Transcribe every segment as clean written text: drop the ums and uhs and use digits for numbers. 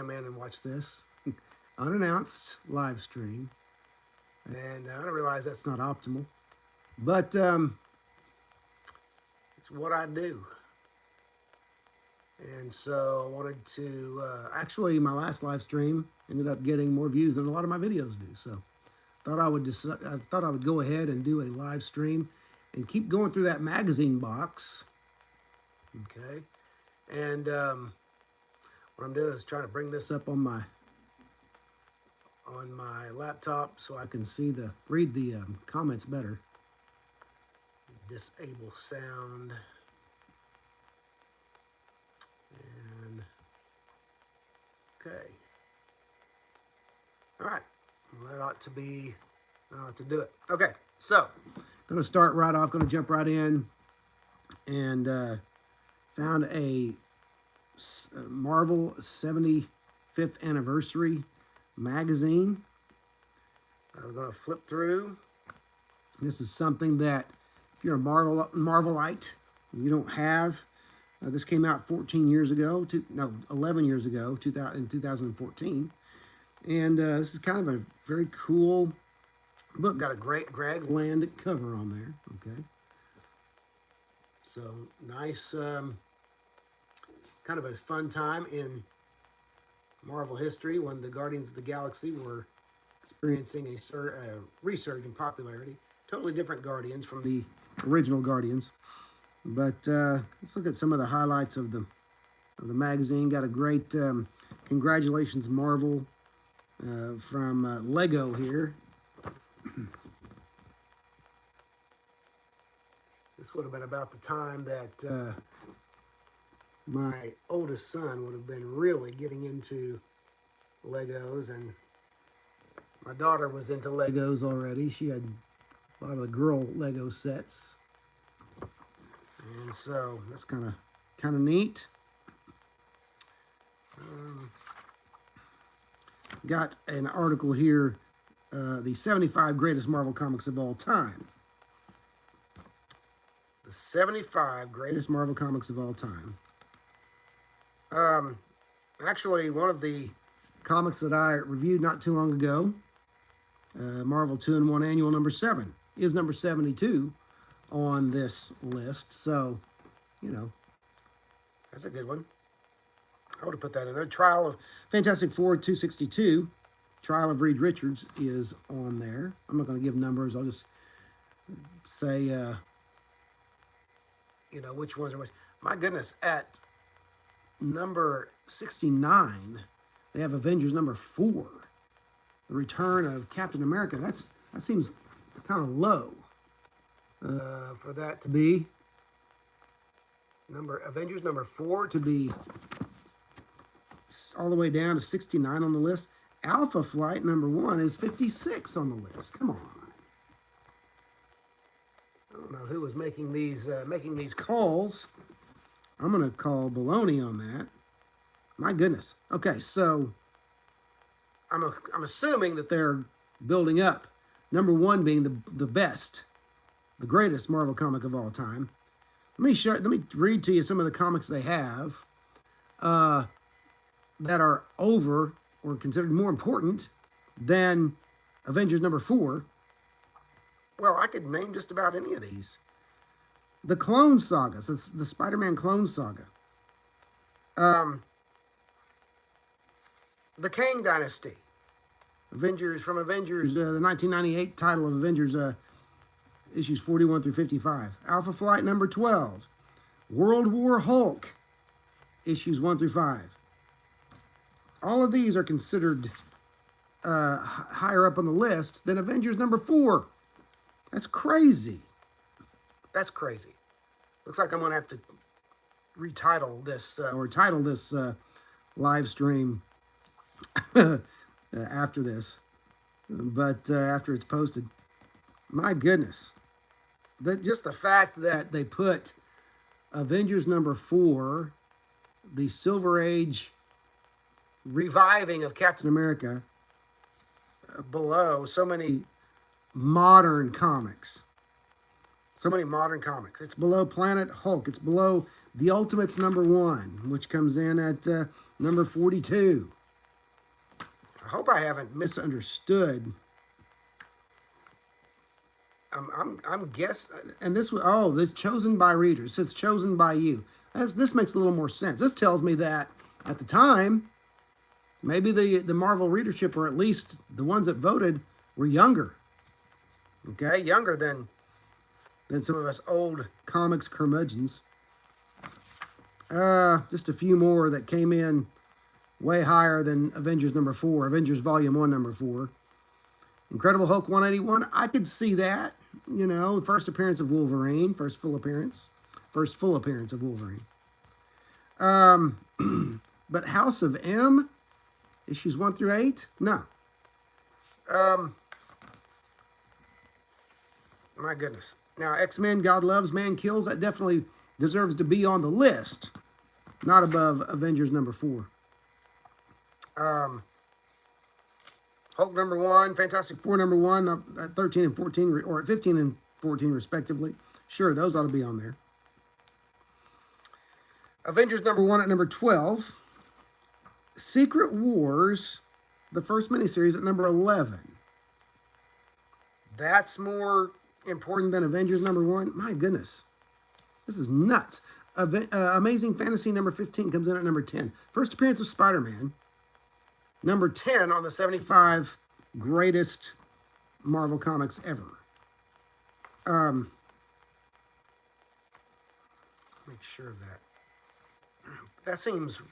come in and watch this unannounced live stream. And I realize that's not optimal, but it's what I do. And so I wanted to, actually my last live stream ended up getting more views than a lot of my videos do. So I thought I would go ahead and do a live stream and keep going through that magazine box. Okay. And what I'm doing is trying to bring this up on my laptop so I can read the comments better. Disable sound. And okay. All right. Well, that ought to do it. Okay. So, going to start right off. Going to jump right in, and found a Marvel 75th anniversary magazine. I'm going to flip through. This is something that if you're a Marvelite, you don't have. This came out 11 years ago, in 2014. And this is kind of a very cool book. Got a great Greg Land cover on there. Okay. So nice, kind of a fun time in Marvel history when the Guardians of the Galaxy were experiencing a resurge in popularity. Totally different Guardians from the original Guardians. But let's look at some of the highlights of the magazine. Got a great congratulations Marvel from Lego here. This would have been about the time that my oldest son would have been really getting into Legos, and my daughter was into Legos already. She had a lot of the girl Lego sets, and so that's kind of neat. Got an article here, the 75 greatest Marvel comics of all time. The 75 greatest Marvel comics of all time. Actually, one of the comics that I reviewed not too long ago, Marvel 2-in-1 Annual number 7, is number 72 on this list. So, you know, that's a good one. I would have put that in there. Trial of Fantastic Four 262, Trial of Reed Richards is on there. I'm not going to give numbers. I'll just say, you know, which ones are which. My goodness, at number 69, they have Avengers number 4, the return of Captain America. That seems kind of low for that to be Avengers number 4 to be all the way down to 69 on the list. Alpha Flight number 1 is 56 on the list. Come on. I don't know who was making these calls. I'm going to call baloney on that. My goodness. Okay, so I'm assuming that they're building up. Number 1 being the best, the greatest Marvel comic of all time. Let me read to you some of the comics they have that are over or considered more important than Avengers number 4. Well, I could name just about any of these. The Clone Saga, so the Spider-Man Clone Saga. The Kang Dynasty. Avengers, the 1998 title of Avengers, issues 41 through 55. Alpha Flight number 12. World War Hulk, issues 1 through 5. All of these are considered higher up on the list than Avengers number 4. That's crazy. That's crazy. Looks like I'm going to have to retitle this, or title this live stream after this. But after it's posted, my goodness. Just the fact that they put Avengers number 4, the Silver Age reviving of Captain America, below so many modern comics. So many modern comics. It's below Planet Hulk. It's below The Ultimates number 1, which comes in at number 42. hope I haven't misunderstood. I'm guess, and this chosen by readers. It says chosen by you. This makes a little more sense. This tells me that at the time, maybe the Marvel readership, or at least the ones that voted, were younger. Okay, younger than some of us old comics curmudgeons. Just a few more that came in way higher than Avengers number 4, Avengers Volume 1 number 4. Incredible Hulk 181, I could see that. You know, first appearance of Wolverine, first full appearance of Wolverine. But House of M, issues 1 through 8, no. My goodness. Now, X-Men, God Loves, Man Kills, that definitely deserves to be on the list. Not above Avengers number 4. Hulk number 1, Fantastic Four number 1, at 13 and 14, or at 15 and 14 respectively. Sure, those ought to be on there. Avengers number 1 at number 12. Secret Wars, the first miniseries, at number 11. That's more important than Avengers number 1? My goodness. This is nuts. Amazing Fantasy number 15 comes in at number 10. First appearance of Spider-Man. Number 10 on the 75 greatest Marvel comics ever. Make sure of that. That seems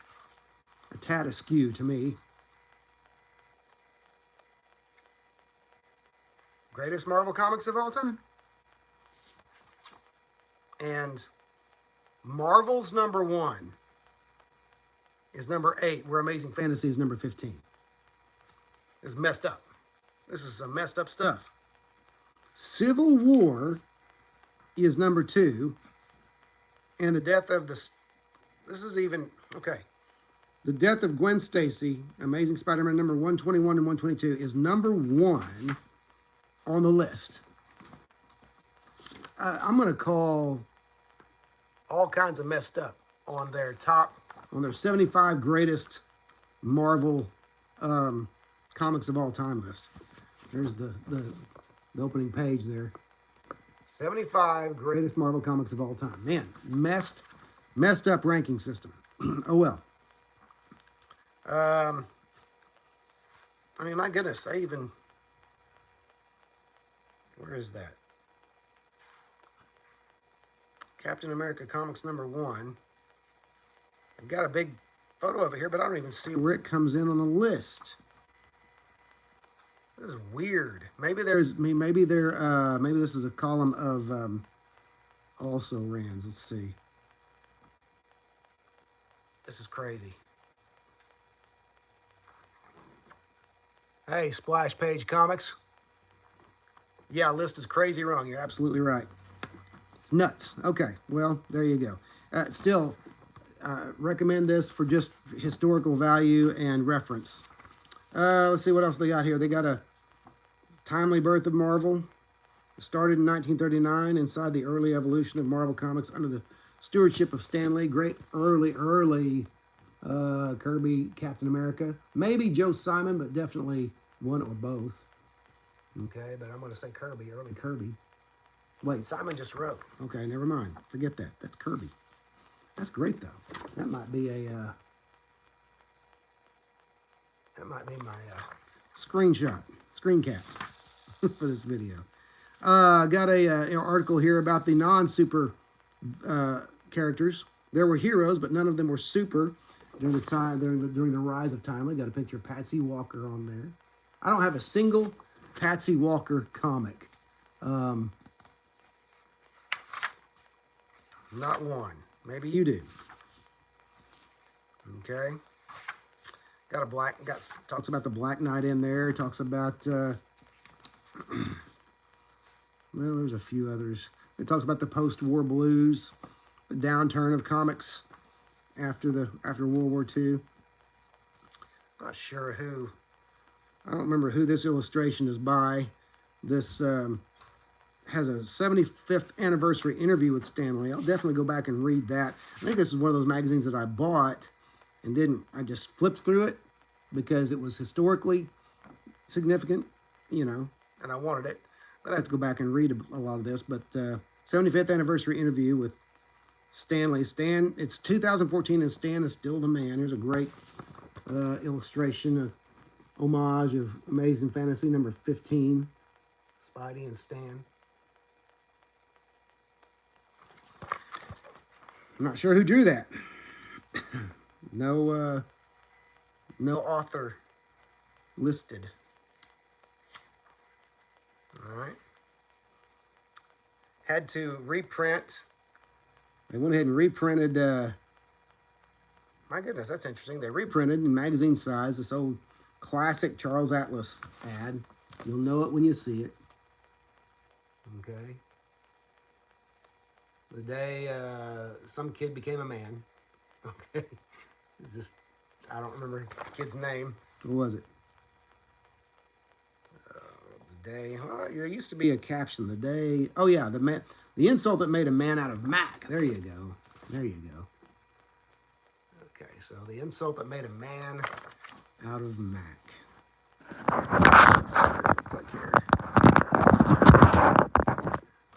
a tad askew to me. Greatest Marvel comics of all time. And Marvel's number 1 is number 8, where Amazing Fantasy is number 15. It's messed up. This is some messed up stuff. Civil War is number 2. And the death of this is even, okay. The death of Gwen Stacy, Amazing Spider-Man number 121 and 122, is number 1 on the list. I'm going to call all kinds of messed up on their 75 greatest Marvel comics of all time list. There's the opening page there. 75 greatest Marvel comics of all time. Man, messed up ranking system. Oh well. I mean, my goodness, where is that? Captain America Comics number 1. I've got a big photo of it here, but I don't even see where it comes in on the list. This is weird. Maybe this is a column of also rans. Let's see. This is crazy. Hey, Splash Page Comics. Yeah, list is crazy wrong. You're absolutely right. It's nuts. Okay, well, there you go. Still, recommend this for just historical value and reference. Let's see what else they got here. They got a timely birth of Marvel. It started in 1939 inside the early evolution of Marvel Comics under the stewardship of Stan Lee. Great early Kirby Captain America. Maybe Joe Simon, but definitely one or both. Okay, but I'm going to say Kirby, early Kirby. Wait, Simon just wrote. Okay, never mind. Forget that. That's Kirby. That's great, though. That might be my screenshot, screen cap for this video. Got a article here about the non-super characters. There were heroes, but none of them were super during the rise of Timely. Got a picture of Patsy Walker on there. I don't have a single Patsy Walker comic. Not one. Maybe you do. Okay. Talks about the Black Knight in there. Talks about well, there's a few others. It talks about the post-war blues, the downturn of comics after World War II. Not sure who. I don't remember who this illustration is by. This has a 75th anniversary interview with Stan Lee. I'll definitely go back and read that. I think this is one of those magazines that I bought and didn't. I just flipped through it because it was historically significant, you know, and I wanted it. I'm going to have to go back and read a lot of this, but 75th anniversary interview with Stanley. Stan, it's 2014 and Stan is still the man. Here's a great illustration of homage of Amazing Fantasy number 15, Spidey and Stan. I'm not sure who drew that. No author listed. All right. Had to reprint. They went ahead and reprinted. My goodness, that's interesting. They reprinted in magazine size this old classic Charles Atlas ad. You'll know it when you see it. Okay. The day some kid became a man. Okay. Just, I don't remember the kid's name. What was it? The day. Well, there used to be a caption. The day. Oh yeah, the insult that made a man out of Mac. There you go. There you go. Okay, so the insult that made a man out of Mac. Click here.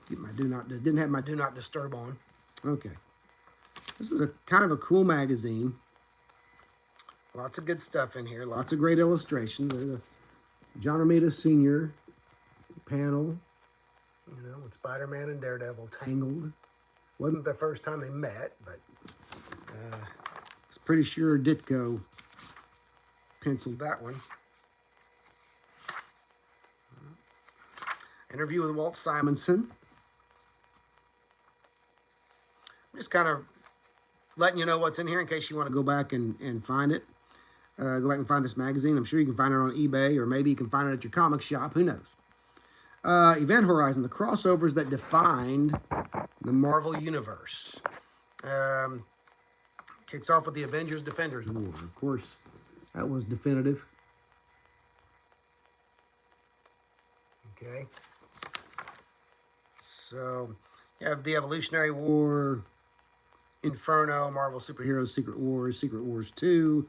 Keep my didn't have my do not disturb on. Okay. This is a kind of a cool magazine. Lots of good stuff in here. Lots of great illustrations. There's a John Romita Sr. panel, you know, with Spider-Man and Daredevil tangled. Wasn't the first time they met, but I was pretty sure Ditko penciled that one. Interview with Walt Simonson. I'm just kind of letting you know what's in here in case you want to go back and find it. Go back and find this magazine. I'm sure you can find it on eBay, or maybe you can find it at your comic shop. Who knows? Event Horizon, the crossovers that defined the Marvel Universe. Kicks off with the Avengers Defenders War. Of course, that was definitive. Okay. So, you have the Evolutionary War, Inferno, Marvel Superheroes, Secret Wars 2,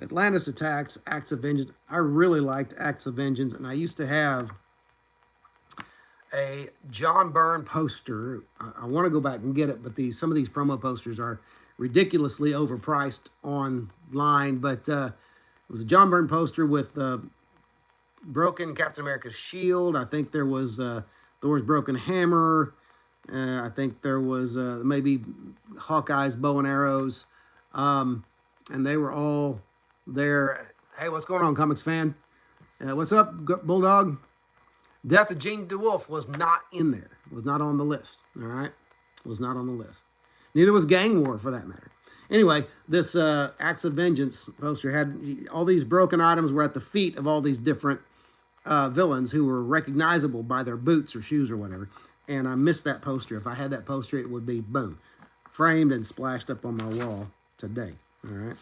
Atlantis Attacks, Acts of Vengeance. I really liked Acts of Vengeance, and I used to have a John Byrne poster. I want to go back and get it, but some of these promo posters are ridiculously overpriced online. But it was a John Byrne poster with broken Captain America's shield. I think there was Thor's broken hammer. I think there was maybe Hawkeye's bow and arrows. And they were all there. Hey, what's going on, comics fan? What's up, Bulldog? Death of Jean DeWolf was not in there. Was not on the list. All right? Was not on the list. Neither was Gang War, for that matter. Anyway, this Acts of Vengeance poster had all these broken items were at the feet of all these different villains who were recognizable by their boots or shoes or whatever. And I missed that poster. If I had that poster, it would be, boom, framed and splashed up on my wall today. All right.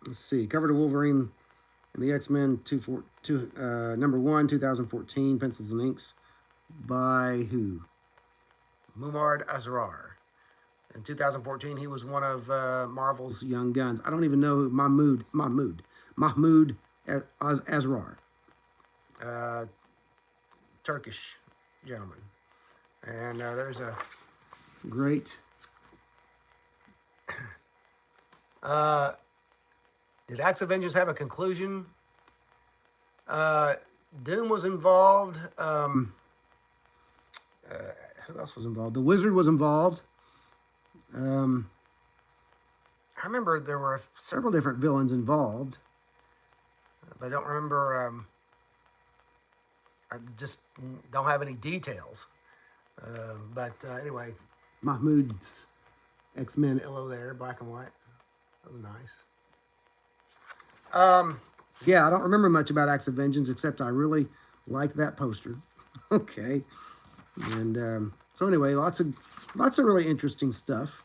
Let's see. Cover to Wolverine and the X-Men number 1, 2014, pencils and inks by who? Mumard Azrar. In 2014, he was one of Marvel's young guns. I don't even know who Mahmoud Azrar. Turkish gentleman. And there's a great... did Acts of Vengeance have a conclusion? Doom was involved. Who else was involved? The Wizard was involved. I remember there were several different villains involved. But I don't remember... I just don't have any details. Anyway, Mahmoud's X-Men illo there, black and white. That was nice. Yeah, I don't remember much about Acts of Vengeance, except I really liked that poster. Okay. And so anyway, lots of really interesting stuff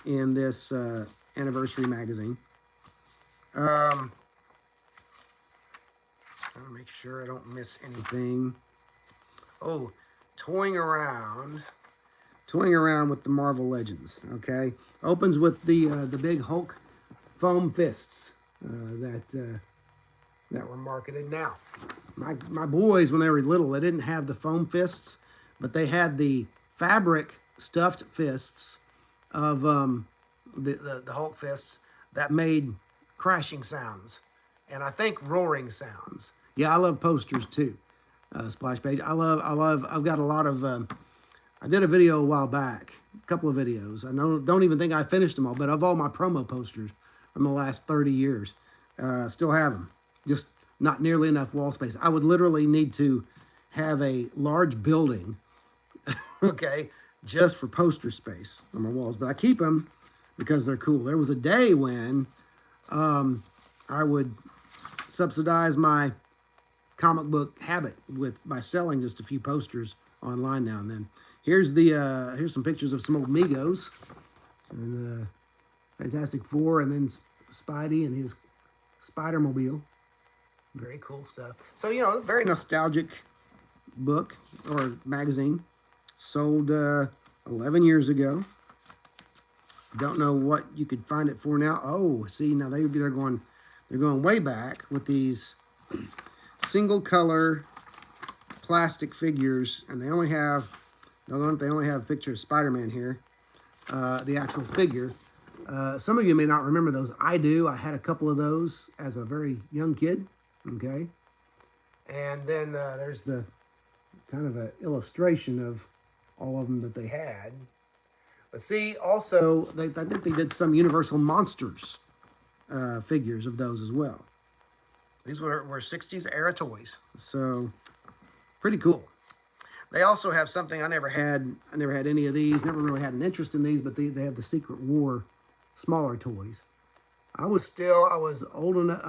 in this anniversary magazine. Trying to make sure I don't miss anything. Oh, toying around with the Marvel Legends. Okay, opens with the big Hulk foam fists that were marketed. Now, my boys, when they were little, they didn't have the foam fists, but they had the fabric stuffed fists of the Hulk fists that made crashing sounds, and I think roaring sounds. Yeah, I love posters too. Splash Page. I've got a lot of. I did a video a while back, a couple of videos. I don't even think I finished them all, but of all my promo posters from the last 30 years, still have them. Just not nearly enough wall space. I would literally need to have a large building, okay, just for poster space on my walls. But I keep them because they're cool. There was a day when I would subsidize my comic book habit by selling just a few posters online now and then. Here's some pictures of some old Migos and Fantastic Four, and then Spidey and his Spider-Mobile. Very cool stuff. So, you know, very nostalgic book or magazine. Sold 11 years ago. Don't know what you could find it for now. Oh, see, now they're going way back with these single color plastic figures, and they only have a picture of Spider-Man here, the actual figure. Some of you may not remember those. I do. I had a couple of those as a very young kid. Okay, and then there's the kind of an illustration of all of them that they had. But see, also, I think they did some Universal Monsters figures of those as well. These were 60s era toys, so pretty cool. They also have something I never had any of these, never really had an interest in these, but they have the Secret War smaller toys. I was old enough,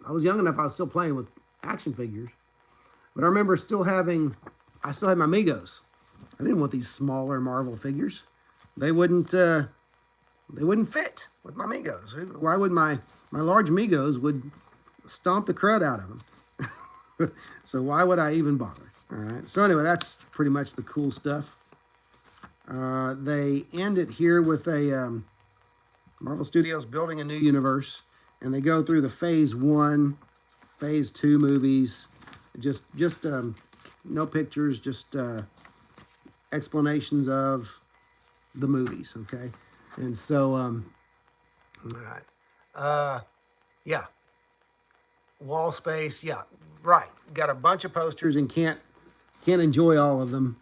I was young enough, I was still playing with action figures. But I remember I still had my Migos. I didn't want these smaller Marvel figures. They wouldn't fit with my Migos. Why would my large Migos would stomp the crud out of them? So why would I even bother? All right. So anyway, that's pretty much the cool stuff. They end it here with a Marvel Studios building a new universe, and they go through the Phase 1, Phase 2 movies. Just no pictures, just explanations of the movies. Okay, and so all right, yeah, wall space, yeah, right. Got a bunch of posters and can't enjoy all of them.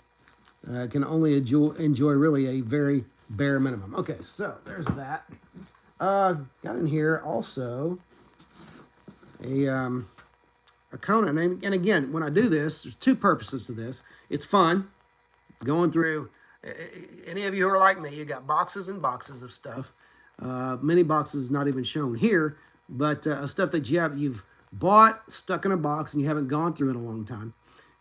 Can only enjoy really a very bare minimum. Okay, so there's that. Got in here also a Conan, and again, when I do this, there's two purposes to this. It's fun, going through. Any of you who are like me, you got boxes and boxes of stuff. Many boxes not even shown here, but stuff that you've bought, stuck in a box, and you haven't gone through in a long time.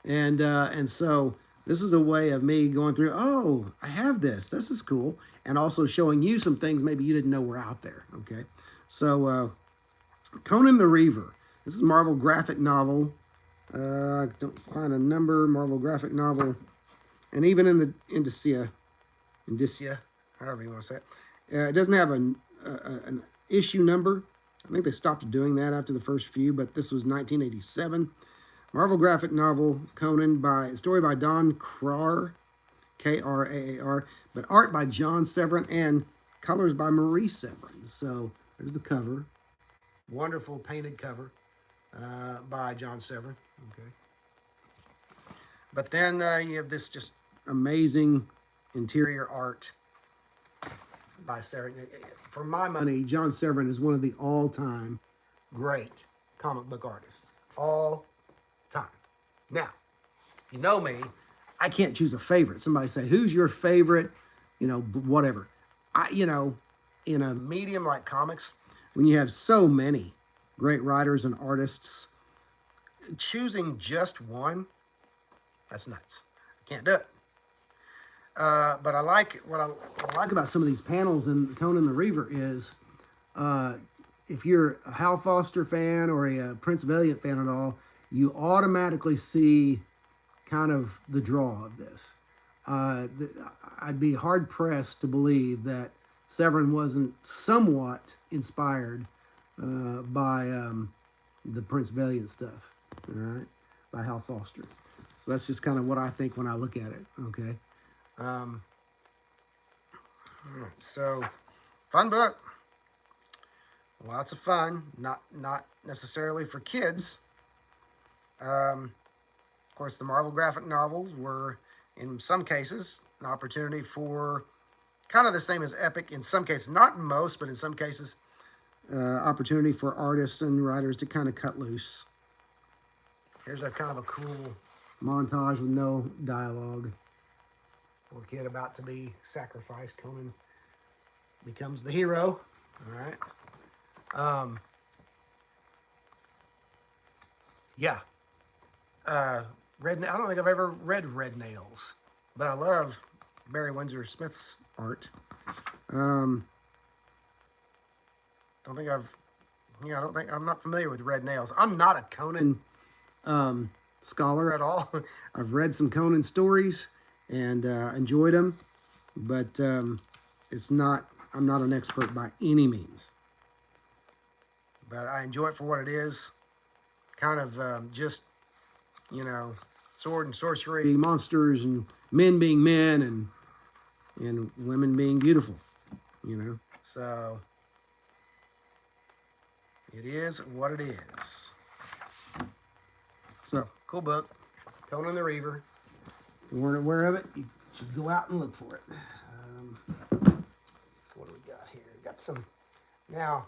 And so this is a way of me going through, oh, I have this. This is cool. And also showing you some things maybe you didn't know were out there. Okay. So Conan the Reaver. This is a Marvel graphic novel. I don't find a number. Marvel graphic novel. And even in the Indicia, however you want to say it, it doesn't have an issue number. I think they stopped doing that after the first few, but this was 1987. Marvel graphic novel, Conan, story by Don Kraar, K-R-A-A-R, but art by John Severin and colors by Marie Severin. So there's the cover. Wonderful painted cover by John Severin. Okay. But then you have this just amazing interior art by Severin. For my money, John Severin is one of the all-time great comic book artists. All time. Now, you know me, I can't choose a favorite. Somebody say, who's your favorite, whatever. In a medium like comics, when you have so many great writers and artists, choosing just one, that's nuts. I can't do it. But what I like about some of these panels in Conan the Reaver is, if you're a Hal Foster fan or a Prince Valiant fan at all, you automatically see kind of the draw of this. I'd be hard-pressed to believe that Severin wasn't somewhat inspired by the Prince Valiant stuff, all right, by Hal Foster. So that's just kind of what I think when I look at it, okay? All right, so fun book. Lots of fun, not necessarily for kids. Of course, the Marvel graphic novels were, in some cases, an opportunity for kind of the same as Epic in some cases, not in most, but in some cases, opportunity for artists and writers to kind of cut loose. Here's a kind of a cool montage with no dialogue. Poor kid about to be sacrificed. Conan becomes the hero. All right. Yeah. I don't think I've ever read Red Nails, but I love Barry Windsor Smith's art. I'm not familiar with Red Nails. I'm not a Conan scholar at all. I've read some Conan stories and enjoyed them, but I'm not an expert by any means. But I enjoy it for what it is. Kind of just, sword and sorcery, monsters and men being men and women being beautiful, So it is what it is. So, cool book. Conan the Reaver. If you weren't aware of it, you should go out and look for it. What do we got here? Got some. Now,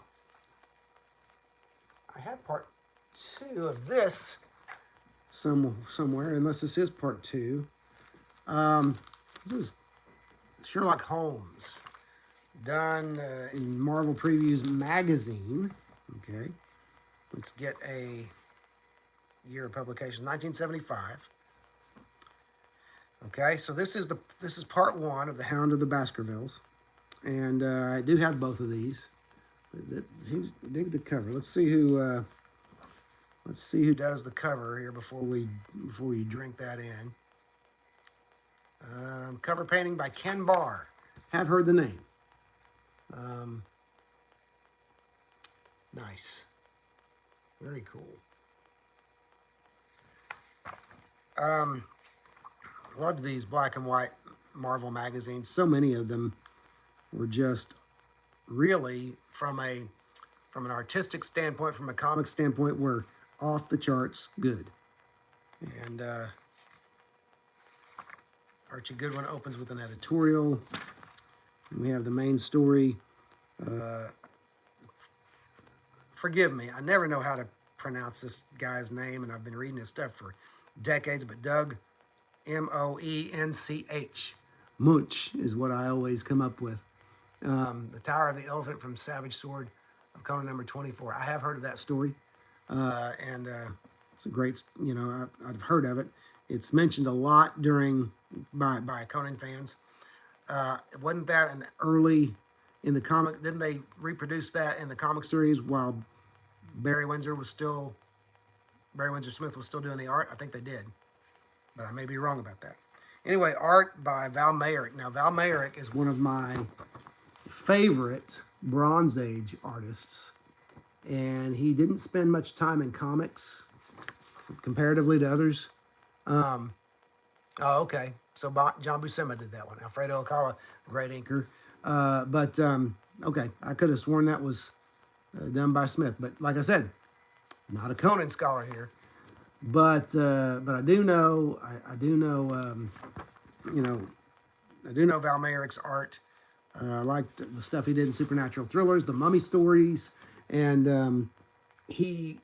I have part 2 of this somewhere, unless this is part 2. This is Sherlock Holmes, done in Marvel Previews magazine. Okay, let's get a year of publication, 1975. Okay, so this is part 1 of The Hound of the Baskervilles, and I do have both of these. Dig the cover. Let's see who does the cover here before you drink that in. Cover painting by Ken Barr. Have heard the name. Nice. Very cool. Loved these black and white Marvel magazines. So many of them were just really from an artistic standpoint, from a comic standpoint, were off the charts good. And Archie Goodwin opens with an editorial. And we have the main story. Forgive me, I never know how to pronounce this guy's name, and I've been reading his stuff for decades, but Doug, M-O-E-N-C-H. Munch is what I always come up with. The Tower of the Elephant from Savage Sword of Conan number 24. I have heard of that story, and it's a great, I've heard of it. It's mentioned a lot by Conan fans. Wasn't that an early in the comic? Didn't they reproduce that in the comic series while Barry Windsor Smith was still doing the art? I think they did, but I may be wrong about that. Anyway, art by Val Mayrick. Now, Val Mayrick is one of my favorite Bronze Age artists, and he didn't spend much time in comics comparatively to others. Okay. So John Buscema did that one. Alfredo Alcala, great inker. Okay, I could have sworn that was done by Smith, but like I said, not a Conan scholar here. But I do know I do know Val Mayrick's art. I liked the stuff he did in Supernatural Thrillers, the Mummy stories, and he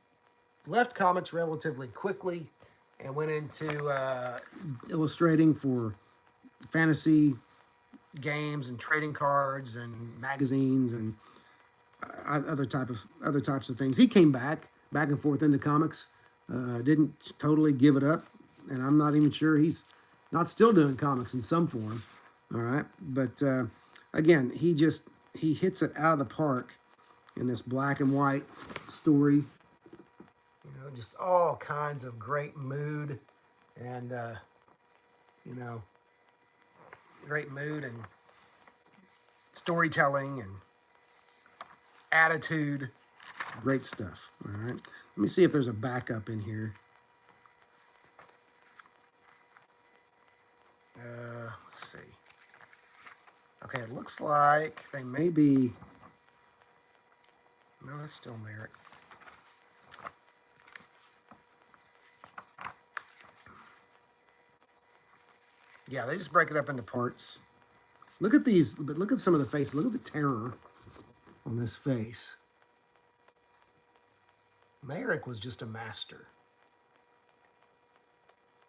left comics relatively quickly and went into illustrating for fantasy games and trading cards and magazines and other types of things. He came back and forth into comics. Didn't totally give it up, and I'm not even sure he's not still doing comics in some form. All right, but again, he hits it out of the park in this black and white story. Just all kinds of great mood and great mood and storytelling and attitude. Great stuff. All right. Let me see if there's a backup in here. Let's see. Okay, it looks like they may be. No, that's still Merrick. Yeah, they just break it up into parts. Look at these, but look at some of the faces. Look at the terror on this face. Merrick was just a master.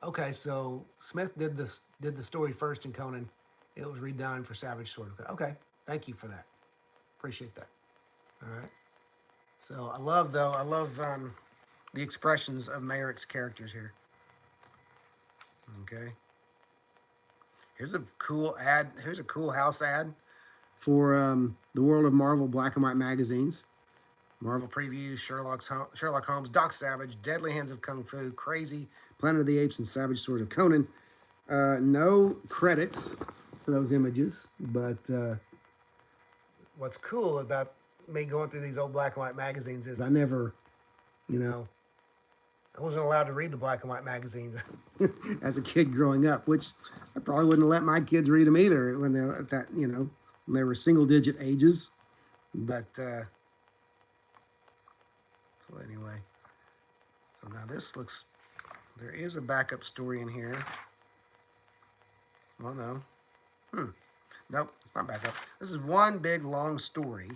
Okay, so Smith did the story first in Conan. It was redone for Savage Sword. Okay, thank you for that. Appreciate that. All right. So I love the expressions of Merrick's characters here. Okay. Here's a cool ad. Here's a cool house ad for the World of Marvel black and white magazines. Marvel Previews, Sherlock Holmes, Doc Savage, Deadly Hands of Kung Fu, Crazy, Planet of the Apes, and Savage Sword of Conan. No credits for those images, but what's cool about me going through these old black and white magazines is I never, I wasn't allowed to read the black and white magazines as a kid growing up, which I probably wouldn't have let my kids read them either when they were at that, when they were single-digit ages. But so anyway, so now this looks. There is a backup story in here. Well, no. Nope, it's not backup. This is one big long story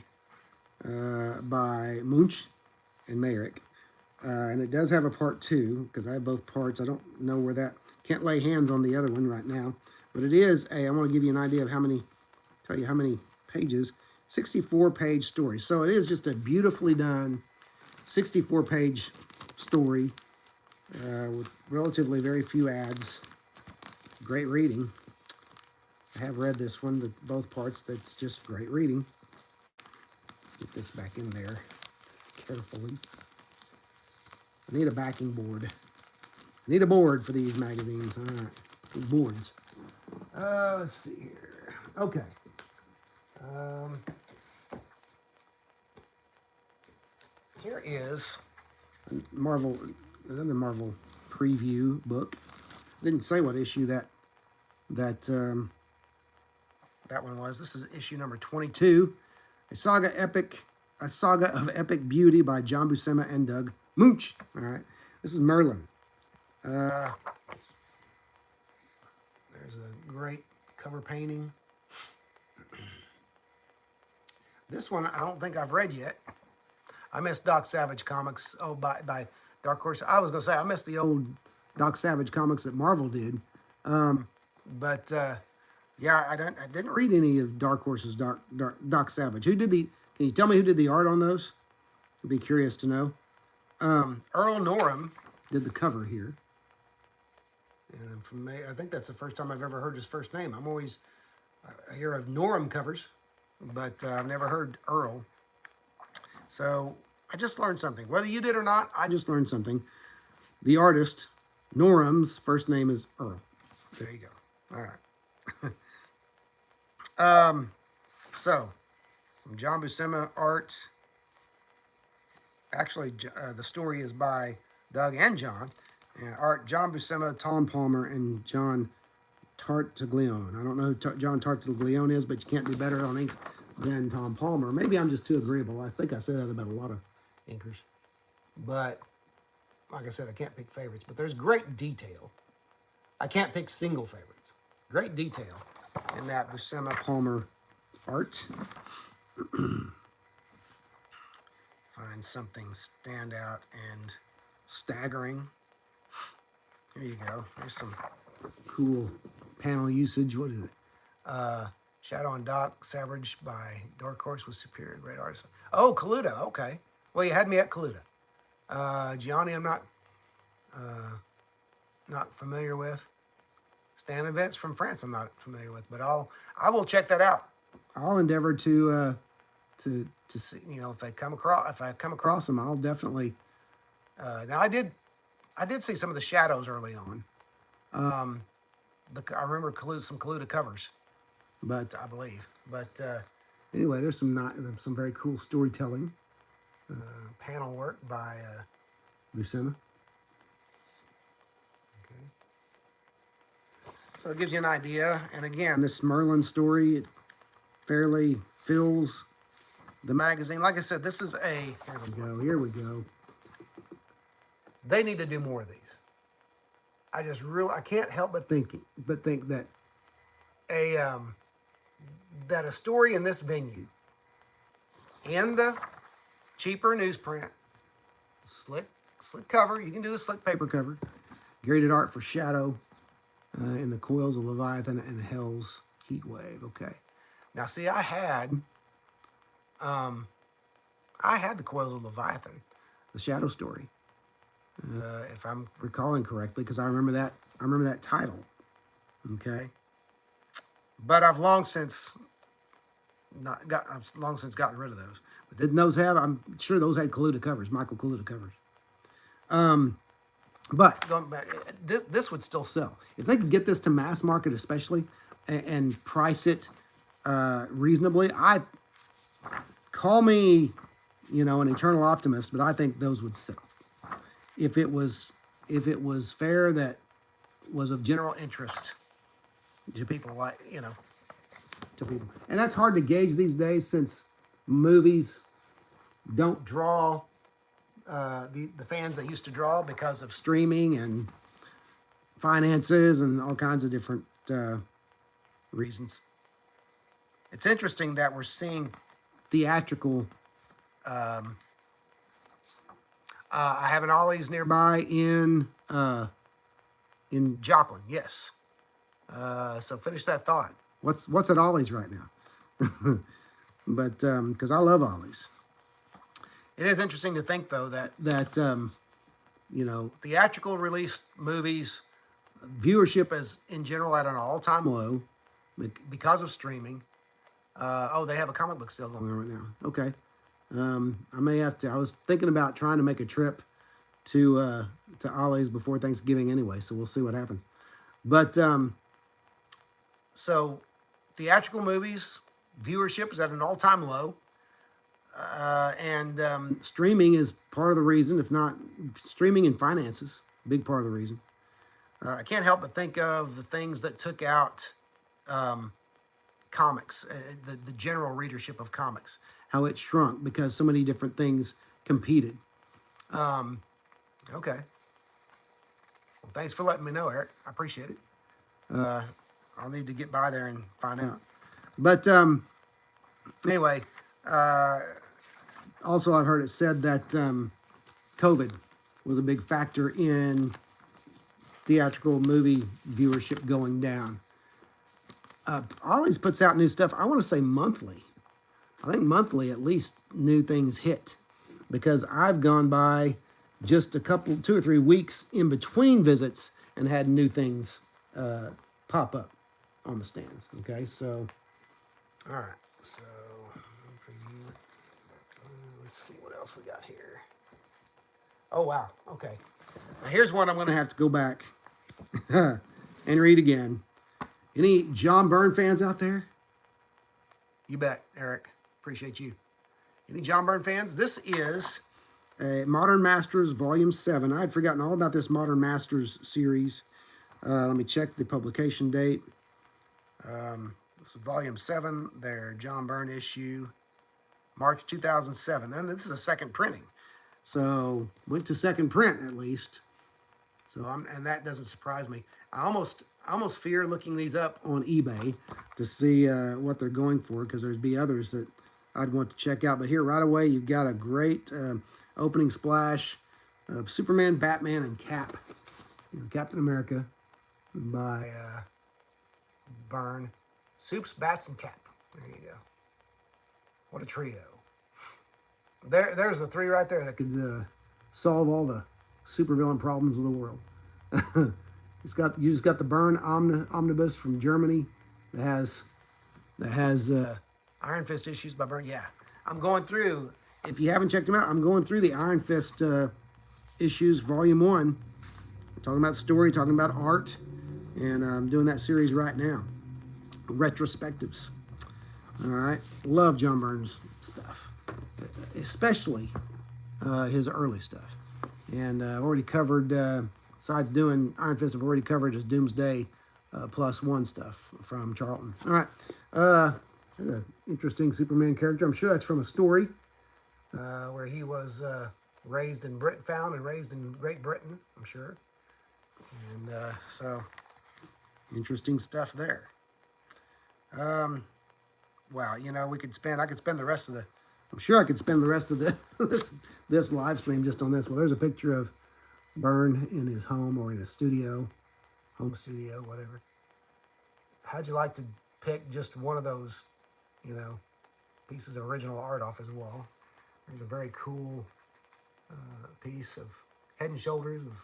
by Munch and Merrick. And it does have a part 2, because I have both parts. I don't know where that, can't lay hands on the other one right now. But it is I want to give you an idea of tell you how many pages. 64-page story. So it is just a beautifully done 64-page story with relatively very few ads. Great reading. I have read this one, both parts. That's just great reading. Get this back in there carefully. I need a backing board. I need a board for these magazines. All right, boards. Let's see here. Okay. Here is another Marvel preview book. I didn't say what issue that one was. This is issue number 22. A saga of epic beauty by John Buscema and Doug Moench. All right. This is Merlin. There's a great cover painting. This one I don't think I've read yet. I missed Doc Savage comics. Oh, by Dark Horse. I was gonna say I missed the old Doc Savage comics that Marvel did. Yeah, I didn't read any of Dark Horse's Doc Savage. Can you tell me who did the art on those? I'd be curious to know. Earl Norham did the cover here. And I think that's the first time I've ever heard his first name. I hear of Norham covers, but I've never heard Earl. So I just learned something. Whether you did or not, I just learned something. The artist, Norham's first name is Earl. There you go. All right. So some John Buscema art. Actually, the story is by Doug and John. Art, John Buscema, Tom Palmer, and John Tartaglione. I don't know who John Tartaglione is, but you can't do better on inks than Tom Palmer. Maybe I'm just too agreeable. I think I say that about a lot of inkers. But, like I said, I can't pick favorites. But there's great detail. I can't pick single favorites. Great detail in that Buscema Palmer art. Find something standout and staggering. Here you go. There's some cool panel usage. What is it? Shadow on Doc Savage by Dark Horse was superior. Great artist. Oh, Kaluta. Okay. Well, you had me at Kaluta. Gianni, I'm not familiar with. Stan Events from France, I'm not familiar with, but I will check that out. I'll endeavor to see, if I come across them, I'll definitely. Now I did see some of the shadows early on. I remember some Kaluta covers, but I believe, Anyway, there's some very cool storytelling. Panel work by Buscema. Okay. So it gives you an idea. And again, this Merlin story, it fairly fills the magazine. Like I said, this is here we go. They need to do more of these. I can't help but think that a story in this venue and the cheaper newsprint, slick cover, you can do the slick paper cover, graded art for Shadow, in the Coils of Leviathan and Hell's Heat Wave. Okay, now see, I had the Coils of Leviathan, the Shadow story, if I'm recalling correctly, because I remember that title. Okay, but I've long since gotten rid of those. But didn't those have? I'm sure those had Kaluta covers, Michael Kaluta covers. But going back, this would still sell if they could get this to mass market, especially, and price it reasonably. Call me, an eternal optimist, but I think those would sell if it was fair, that was of general interest to people, to people. And that's hard to gauge these days, since movies don't draw the fans they used to draw because of streaming and finances and all kinds of different reasons. It's interesting that we're seeing theatrical. I have an Ollie's nearby in Joplin. Yes. So finish that thought. What's at Ollie's right now? But because I love Ollie's. It is interesting to think, though, that theatrical release movies, viewership is in general at an all-time low because of streaming. They have a comic book sale going on right now. Okay. I may have to. I was thinking about trying to make a trip to Ollie's before Thanksgiving anyway, so we'll see what happens. But so theatrical movies viewership is at an all-time low, and streaming is part of the reason. If not, streaming and finances, big part of the reason. I can't help but think of the things that took out comics, the general readership of comics, how it shrunk because so many different things competed. Okay. Well, thanks for letting me know, Eric. I appreciate it. I'll need to get by there and find out. But anyway, also I've heard it said that COVID was a big factor in theatrical movie viewership going down. Ollie's puts out new stuff, I want to say monthly. I think monthly at least new things hit, because I've gone by just 2 or 3 weeks in between visits and had new things pop up on the stands. Okay, so, all right, so for you, let's see what else we got here. Oh, wow, okay. Now here's one I'm going to have to go back and read again. Any John Byrne fans out there? You bet, Eric. Appreciate you. Any John Byrne fans? This is Modern Masters Volume 7. I'd forgotten all about this Modern Masters series. Let me check the publication date. This is Volume 7, their John Byrne issue, March 2007. And this is a second printing. So, went to second print at least. So, and that doesn't surprise me. I almost fear looking these up on eBay to see what they're going for, because there'd be others that I'd want to check out. But here right away, you've got a great opening splash of Superman, Batman, and Cap. Captain America by Byrne. Soups, Bats, and Cap. There you go. What a trio. There's the three right there that could solve all the supervillain problems of the world. You just got the Byrne omnibus from Germany that has Iron Fist issues by Byrne. Yeah, I'm going through. If you haven't checked them out, I'm going through the Iron Fist issues, Volume 1. Talking about story, talking about art, and I'm doing that series right now. Retrospectives. All right, love John Byrne's stuff, especially his early stuff. And I've already covered, besides doing Iron Fist, I've already covered his Doomsday +1 stuff from Charlton. All right, there's an interesting Superman character. I'm sure that's from a story where he was raised in Britain, found and raised in Great Britain, I'm sure. And so, interesting stuff there. Wow, you know, I could spend the rest of the, I'm sure I could spend the rest of the this live stream just on this. Well, there's a picture of Byrne in his home or in his studio, home studio, whatever. How'd you like to pick just one of those, you know, pieces of original art off his wall? There's a very cool piece of Head and Shoulders of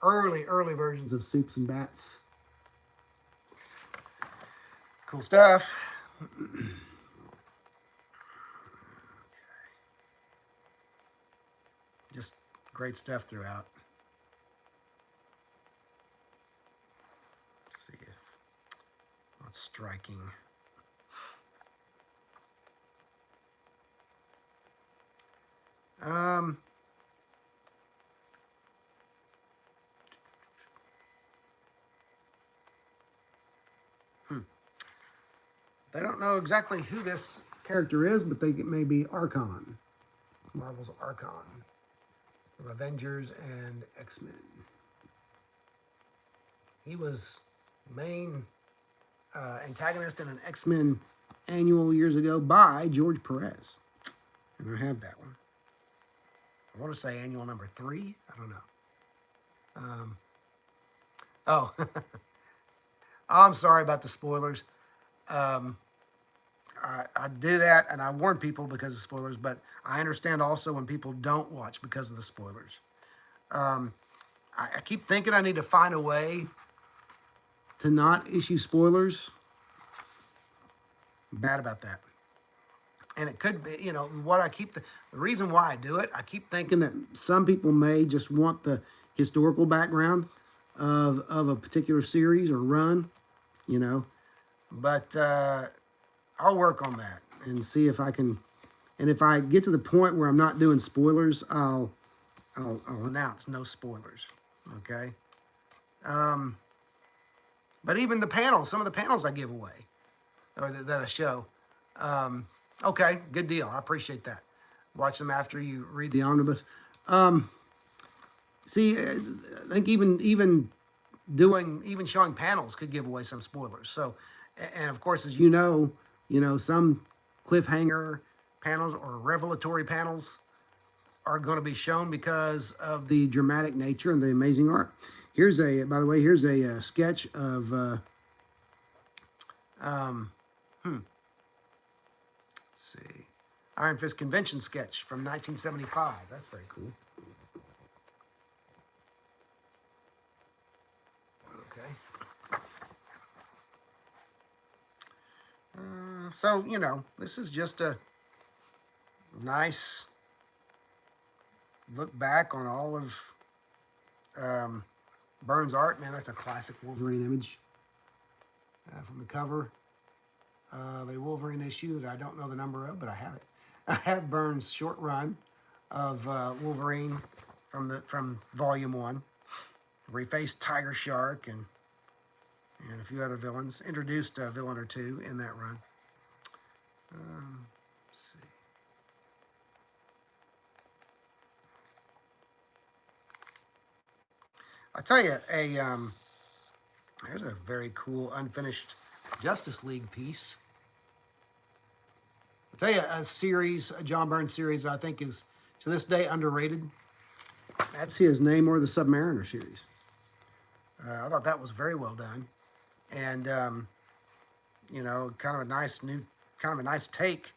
early versions of Soups and Bats. Cool stuff. Just great stuff throughout. Let's see if what's striking. They don't know exactly who this character is, but it may be Archon. Marvel's Archon from Avengers and X-Men. He was main antagonist in an X-Men annual years ago by George Perez. And I have that one. I want to say annual number 3. I don't know. Oh, I'm sorry about the spoilers. I do that, and I warn people because of spoilers, but I understand also when people don't watch because of the spoilers. I keep thinking I need to find a way to not issue spoilers. I'm bad about that. And it could be, you know, the reason why I do it, I keep thinking that some people may just want the historical background of a particular series or run, you know, but I'll work on that and see if I can, and if I get to the point where I'm not doing spoilers, I'll announce no spoilers, okay? But even the panels, some of the panels I give away, or that I show, okay, good deal. I appreciate that. Watch them after you read the omnibus. See, I think even showing panels could give away some spoilers. So, and of course, as you know, some cliffhanger panels or revelatory panels are going to be shown because of the dramatic nature and the amazing art. Here's by the way, here's a sketch of, let's see, Iron Fist convention sketch from 1975. That's very cool. So, you know, this is just a nice look back on all of Byrne's art. Man, that's a classic Wolverine image from the cover of a Wolverine issue that I don't know the number of, but I have it. I have Byrne's short run of Wolverine from Volume 1, where he faced Tiger Shark and a few other villains. Introduced a villain or two in that run. Let's see. I'll tell you, there's a very cool unfinished Justice League piece. I'll tell you a John Byrne series that I think is, to this day, underrated. That's his Namor the Submariner series. I thought that was very well done. And, you know, kind of a nice take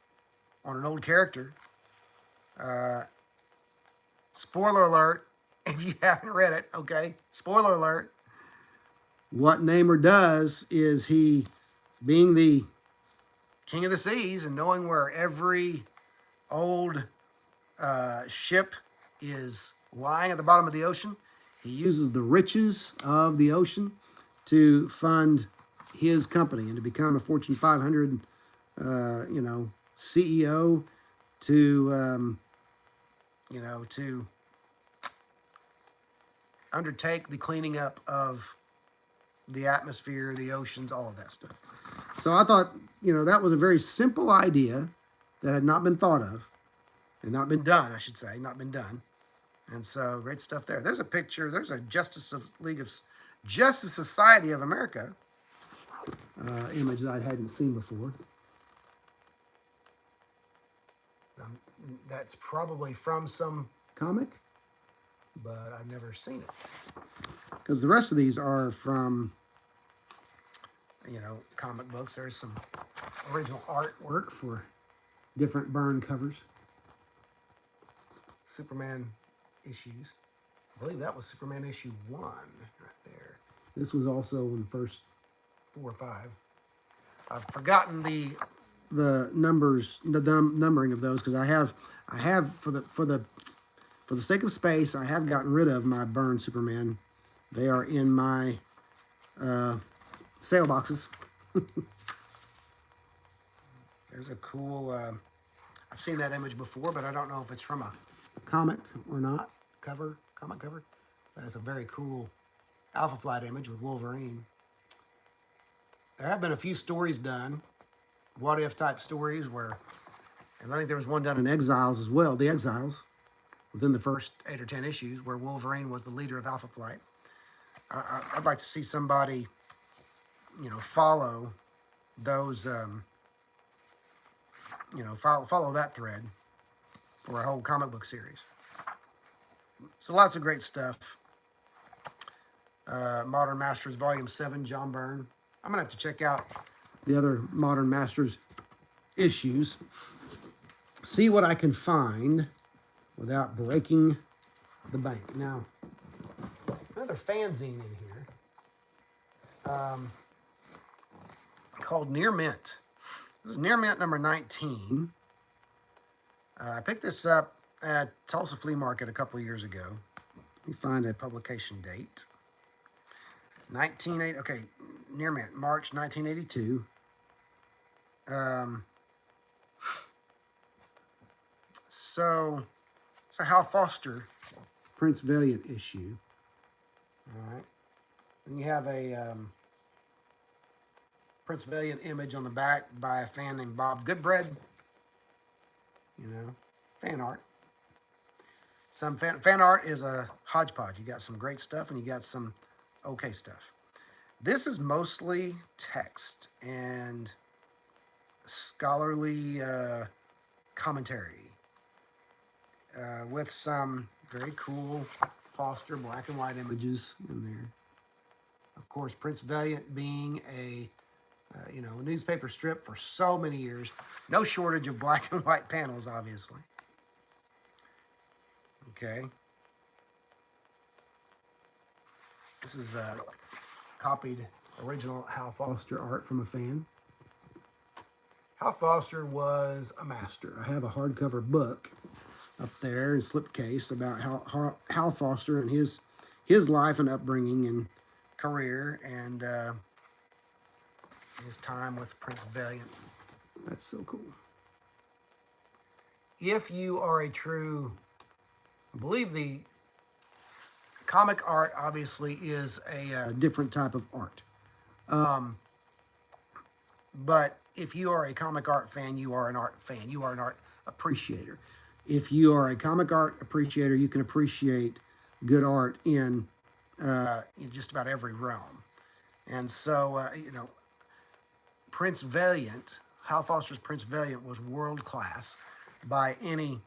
on an old character. Spoiler alert, if you haven't read it, okay? Spoiler alert. What Namor does is he, being the king of the seas and knowing where every old ship is lying at the bottom of the ocean, he uses the riches of the ocean to fund his company and to become a Fortune 500 you know, CEO to, you know, to undertake the cleaning up of the atmosphere, the oceans, all of that stuff. So I thought, you know, that was a very simple idea that had not been thought of, and not been done, I should say, not been done. And so great stuff there. There's a picture. There's a Justice Society of America image that I hadn't seen before. That's probably from some comic, but I've never seen it. Because the rest of these are from, you know, comic books. There's some original artwork for different Byrne covers. Superman issues. I believe that was Superman issue 1 right there. This was also in the first 4 or 5. I've forgotten the numbers, the numbering of those, because I have for the sake of space, I have gotten rid of my Byrne Superman. They are in my sale boxes. There's a cool. I've seen that image before, but I don't know if it's from a comic or not. Comic cover. That's a very cool Alpha Flight image with Wolverine. There have been a few stories done, what if type stories where, and I think there was one done in Exiles as well, the Exiles, within the first 8 or 10 issues, where Wolverine was the leader of Alpha Flight. I'd like to see somebody, you know, follow those, you know, follow that thread for a whole comic book series. So lots of great stuff. Modern Masters Volume 7, John Byrne. I'm going to have to check out the other Modern Masters issues. See what I can find without breaking the bank. Now, another fanzine in here called Near Mint. This is Near Mint number 19. I picked this up at Tulsa Flea Market a couple of years ago. Let me find a publication date. 1980, okay, Near Mint, March 1982. So it's a Hal Foster Prince Valiant issue. All right. And you have a Prince Valiant image on the back by a fan named Bob Goodbread. You know, fan art. Some fan art is a hodgepodge. You got some great stuff and you got some okay stuff. This is mostly text and scholarly commentary with some very cool Foster black and white images in there. Of course, Prince Valiant being a you know, newspaper strip for so many years. No shortage of black and white panels, obviously. Okay. This is copied original Hal Foster art from a fan. Hal Foster was a master. I have a hardcover book up there in slipcase about Hal Foster and his life and upbringing and career and his time with Prince Valiant. That's so cool. If you are a true, I believe the comic art obviously is a different type of art. But if you are a comic art fan, you are an art fan. You are an art appreciator. If you are a comic art appreciator, you can appreciate good art in just about every realm. And so, you know, Prince Valiant, Hal Foster's Prince Valiant was world class by any,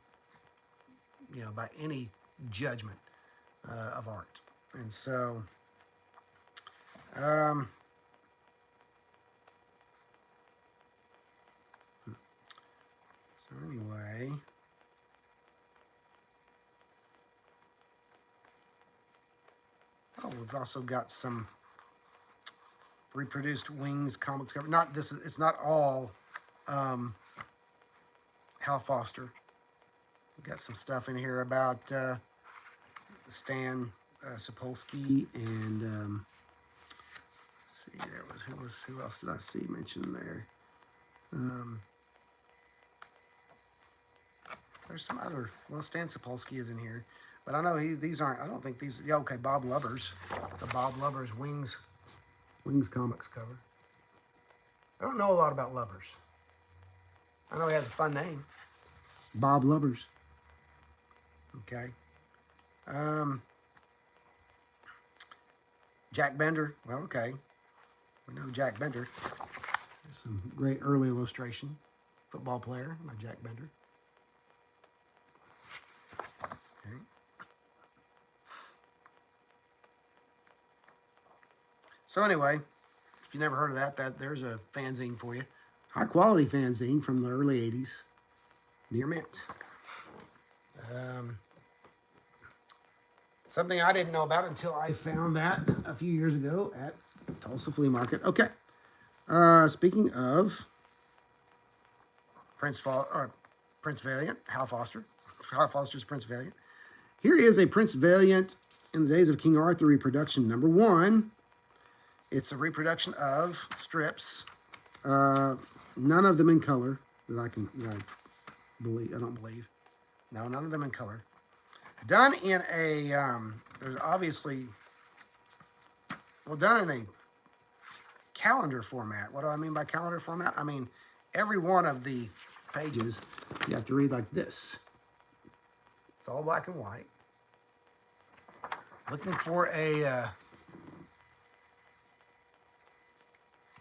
you know, by any judgment of art. And so, so anyway, oh, we've also got some reproduced Wings comics cover. Not this is, it's not all Hal Foster. We've got some stuff in here about Stan Sapolsky and let's see, who else did I see mentioned there? Um, there's some other. Well, Stan Sapolsky is in here, but I know these aren't. I don't think these. Yeah, okay. Bob Lubbers. It's a Bob Lubbers Wings comics cover. I don't know a lot about Lubbers. I know he has a fun name. Bob Lubbers. Okay. Jack Bender. Well, okay. We know Jack Bender. There's some great early illustration. Football player by Jack Bender. Okay. So anyway, if you never heard of that, there's a fanzine for you. High quality fanzine from the early 80s. Near mint. Something I didn't know about until I found that a few years ago at Tulsa Flea Market. Okay. Speaking of Prince Valiant, Hal Foster. Hal Foster's Prince Valiant. Here is a Prince Valiant in the Days of King Arthur reproduction #1. It's a reproduction of strips. None of them in color that I don't believe. No, none of them in color. Done in a, there's obviously, well, done in a calendar format. What do I mean by calendar format? I mean, every one of the pages you have to read like this. It's all black and white. Looking for a,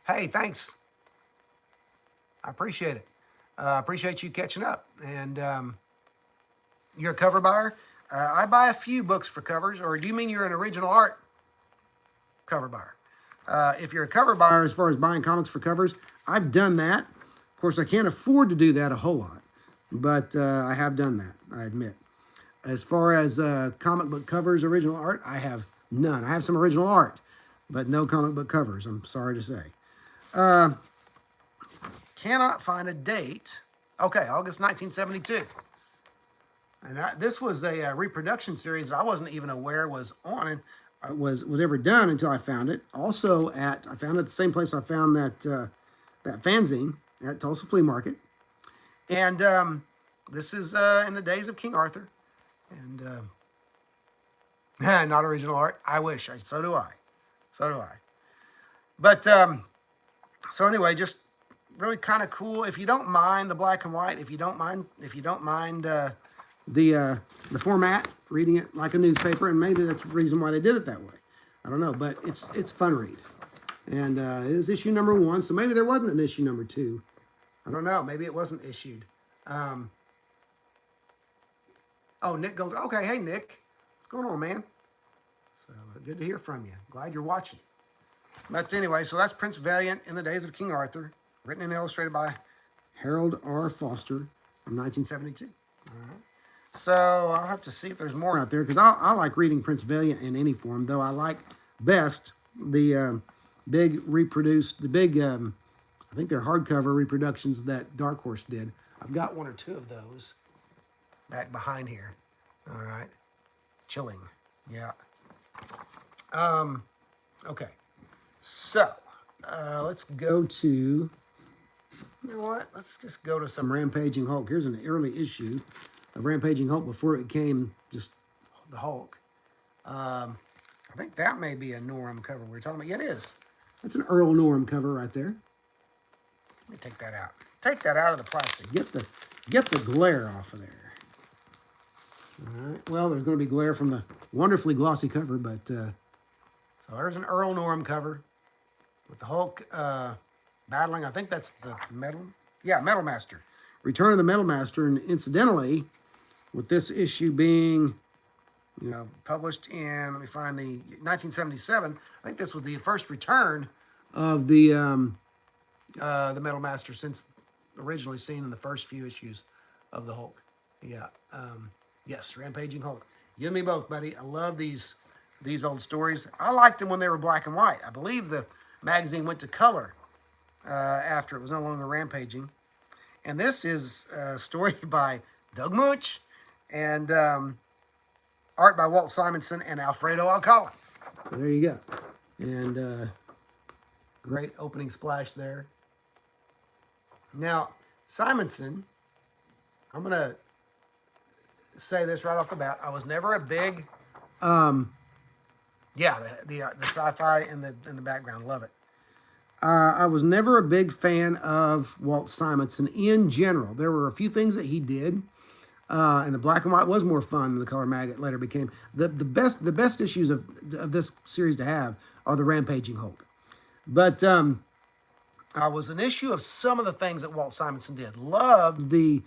hey, thanks. I appreciate it. I appreciate you catching up. And you're a cover buyer? I buy a few books for covers, or do you mean you're an original art cover buyer? If you're a cover buyer as far as buying comics for covers, I've done that. Of course, I can't afford to do that a whole lot, but I have done that, I admit. As far as comic book covers, original art, I have none. I have some original art, but no comic book covers, I'm sorry to say. Cannot find a date. Okay, August 1972. And this was a reproduction series that I wasn't even aware was on and was ever done until I found it. Also I found it at the same place I found that that fanzine at Tulsa Flea Market. And this is in the Days of King Arthur. And not original art. I wish. So do I. So do I. But so anyway, just really kind of cool. If you don't mind the black and white, if you don't mind the format, reading it like a newspaper, and maybe that's the reason why they did it that way. I don't know, but it's fun read. And it is issue #1, so maybe there wasn't an issue #2. I don't know. Maybe it wasn't issued. Oh, Nick Gold. Okay, hey, Nick. What's going on, man? So good to hear from you. Glad you're watching. But anyway, so that's Prince Valiant in the Days of King Arthur, written and illustrated by Harold R. Foster from 1972. All right. So I'll have to see if there's more out there, because I like reading Prince Valiant in any form, though I like best the big reproduced, I think they're hardcover reproductions that Dark Horse did. I've got 1 or 2 of those back behind here. All right. Chilling. Yeah. Okay. So let's go to, you know what? Let's just go to some Rampaging Hulk. Here's an early issue of Rampaging Hulk before it became just the Hulk. I think that may be a Norm cover we're talking about. Yeah, it is. That's an Earl Norm cover right there. Let me take that out. Take that out of the plastic. Get the glare off of there. All right. Well, there's going to be glare from the wonderfully glossy cover, but so there's an Earl Norm cover with the Hulk battling. I think that's the Metal Master. Return of the Metal Master, and incidentally, with this issue being, published in, let me find the 1977. I think this was the first return of the Metal Master since originally seen in the first few issues of the Hulk. Yeah. Yes, Rampaging Hulk. You and me both, buddy. I love these old stories. I liked them when they were black and white. I believe the magazine went to color after it was no longer Rampaging. And this is a story by Doug Moench and art by Walt Simonson and Alfredo Alcala. So there you go. And great opening splash there. Now, Simonson, I'm going to say this right off the bat. I was never a big, yeah, the sci-fi in the background. Love it. I was never a big fan of Walt Simonson in general. There were a few things that he did, and the black and white was more fun than the color mag it later became. The best issues of this series to have are the Rampaging Hulk. But I was an issue of some of the things that Walt Simonson did. Loved the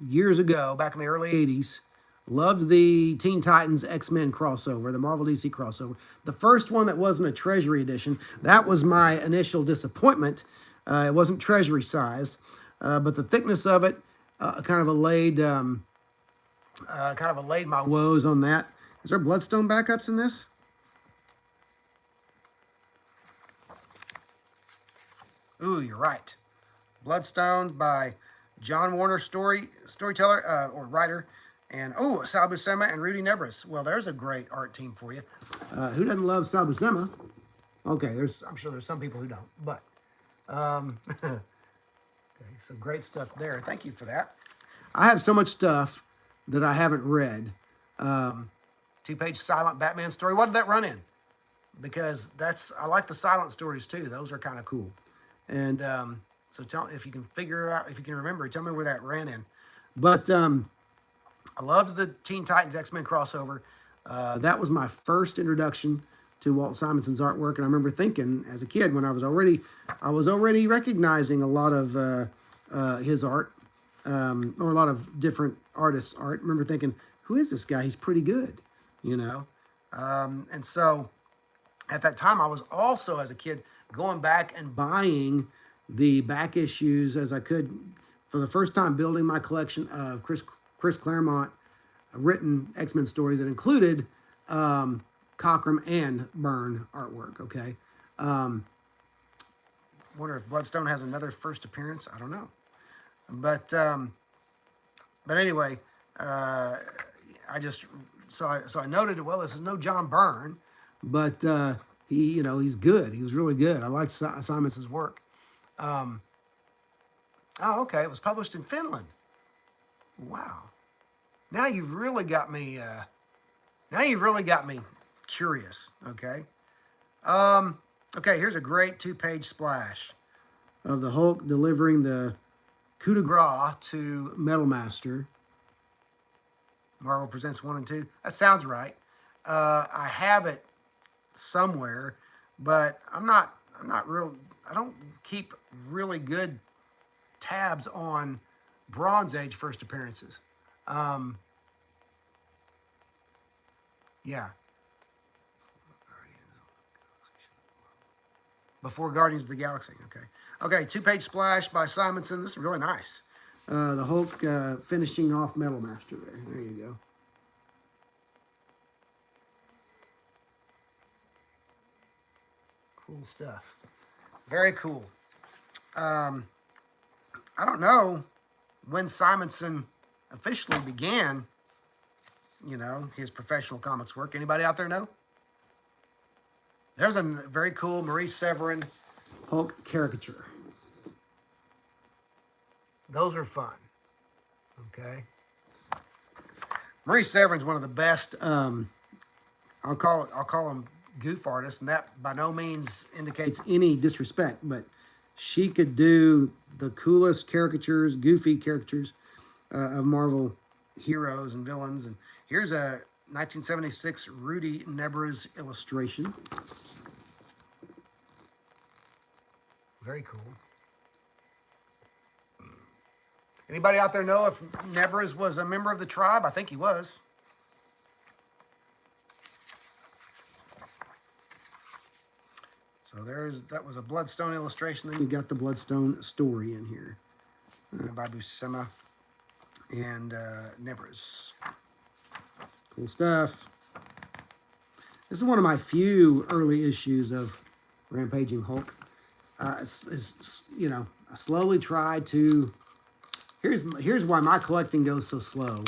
years ago, back in the early 80s, loved the Teen Titans X-Men crossover, the Marvel DC crossover. The first one that wasn't a Treasury edition, that was my initial disappointment. It wasn't Treasury sized, but the thickness of it kind of allayed my woes on that. Is there Bloodstone backups in this? Ooh, you're right. Bloodstone by John Warner, storyteller or writer, and Sal Buscema and Rudy Nebres. Well, there's a great art team for you. Who doesn't love Sal Buscema? Okay, I'm sure there's some people who don't, but okay, some great stuff there. Thank you for that. I have so much stuff that I haven't read. 2-page silent Batman story. What did that run in? Because I like the silent stories too. Those are kind of cool. And so if you can figure out, if you can remember, tell me where that ran in. But I loved the Teen Titans X-Men crossover. That was my first introduction to Walt Simonson's artwork, and I remember thinking as a kid when I was already recognizing a lot of his art, or a lot of different artists' art. I remember thinking, who is this guy? He's pretty good, you know. And so at that time, I was also, as a kid, going back and buying the back issues as I could, for the first time, building my collection of Chris Claremont written X-Men stories that included Cockrum and Byrne artwork. Okay, wonder if Bloodstone has another first appearance. I don't know, but anyway, I noted, well, this is no John Byrne, but he's good. He was really good. I liked Simonson's work. Okay, it was published in Finland. Wow. Now you've really got me. Curious. Okay. Okay. Here's a great 2-page splash of the Hulk delivering the coup de grace to Metal Master. Marvel Presents 1 and 2. That sounds right. I have it somewhere, but I don't keep really good tabs on Bronze Age first appearances. Yeah. Before Guardians of the Galaxy. Okay, 2-page splash by Simonson. This is really nice. The Hulk finishing off Metal Master there. There you go. Cool stuff. Very cool. I don't know when Simonson officially began, his professional comics work. Anybody out there know? There's a very cool Maurice Severin Hulk caricature. Those are fun. Okay. Maurice Severin's one of the best. I'll call him goof artists, and that by no means indicates any disrespect, but she could do the coolest caricatures, goofy caricatures of Marvel heroes and villains. And here's a 1976 Rudy Nebres illustration. Very cool. Anybody out there know if Nebres was a member of the tribe? I think he was. So that was a Bloodstone illustration. Then you've got the Bloodstone story in here by Buscema and Nebres. Cool stuff. This is one of my few early issues of Rampaging Hulk. I slowly try to. Here's why my collecting goes so slow.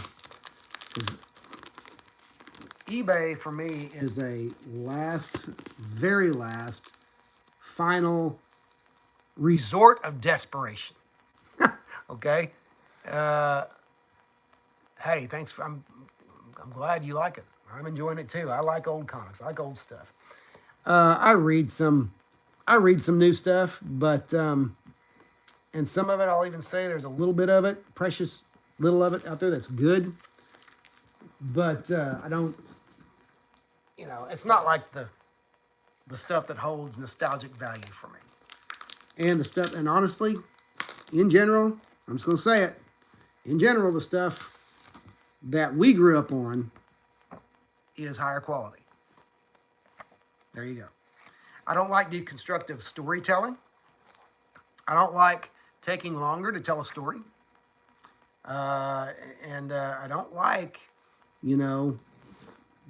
eBay for me is a very last, final resort of desperation. Okay. Hey, thanks. I'm glad you like it. I'm enjoying it too. I like old comics. I like old stuff. I read some new stuff, but and some of it I'll even say there's a little bit of it, precious little of it out there that's good. But I don't, it's not like the stuff that holds nostalgic value for me. And the stuff, and honestly, in general, I'm just going to say it, in general, the stuff that we grew up on is higher quality. There you go. I don't like deconstructive storytelling. I don't like taking longer to tell a story. And I don't like,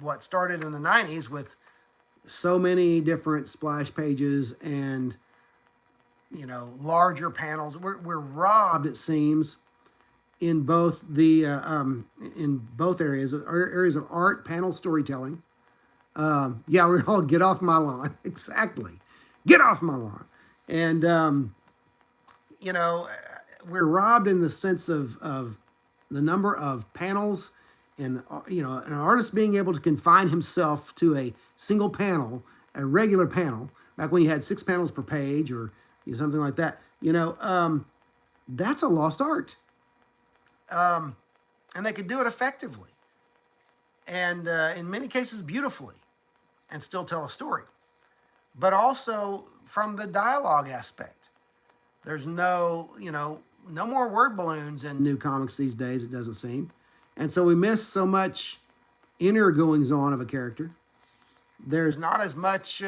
what started in the 90s with so many different splash pages and, larger panels. We're robbed, it seems, in both the in both areas of art, panel storytelling. Yeah, we're all get off my lawn. Exactly, get off my lawn. And we're robbed in the sense of the number of panels, and an artist being able to confine himself to a single panel, a regular panel, back when you had 6 panels per page or something like that. That's a lost art. And they could do it effectively, and in many cases beautifully, and still tell a story. But also from the dialogue aspect, there's no more word balloons in new comics these days, it doesn't seem. And so we miss so much inner goings on of a character. There's not as much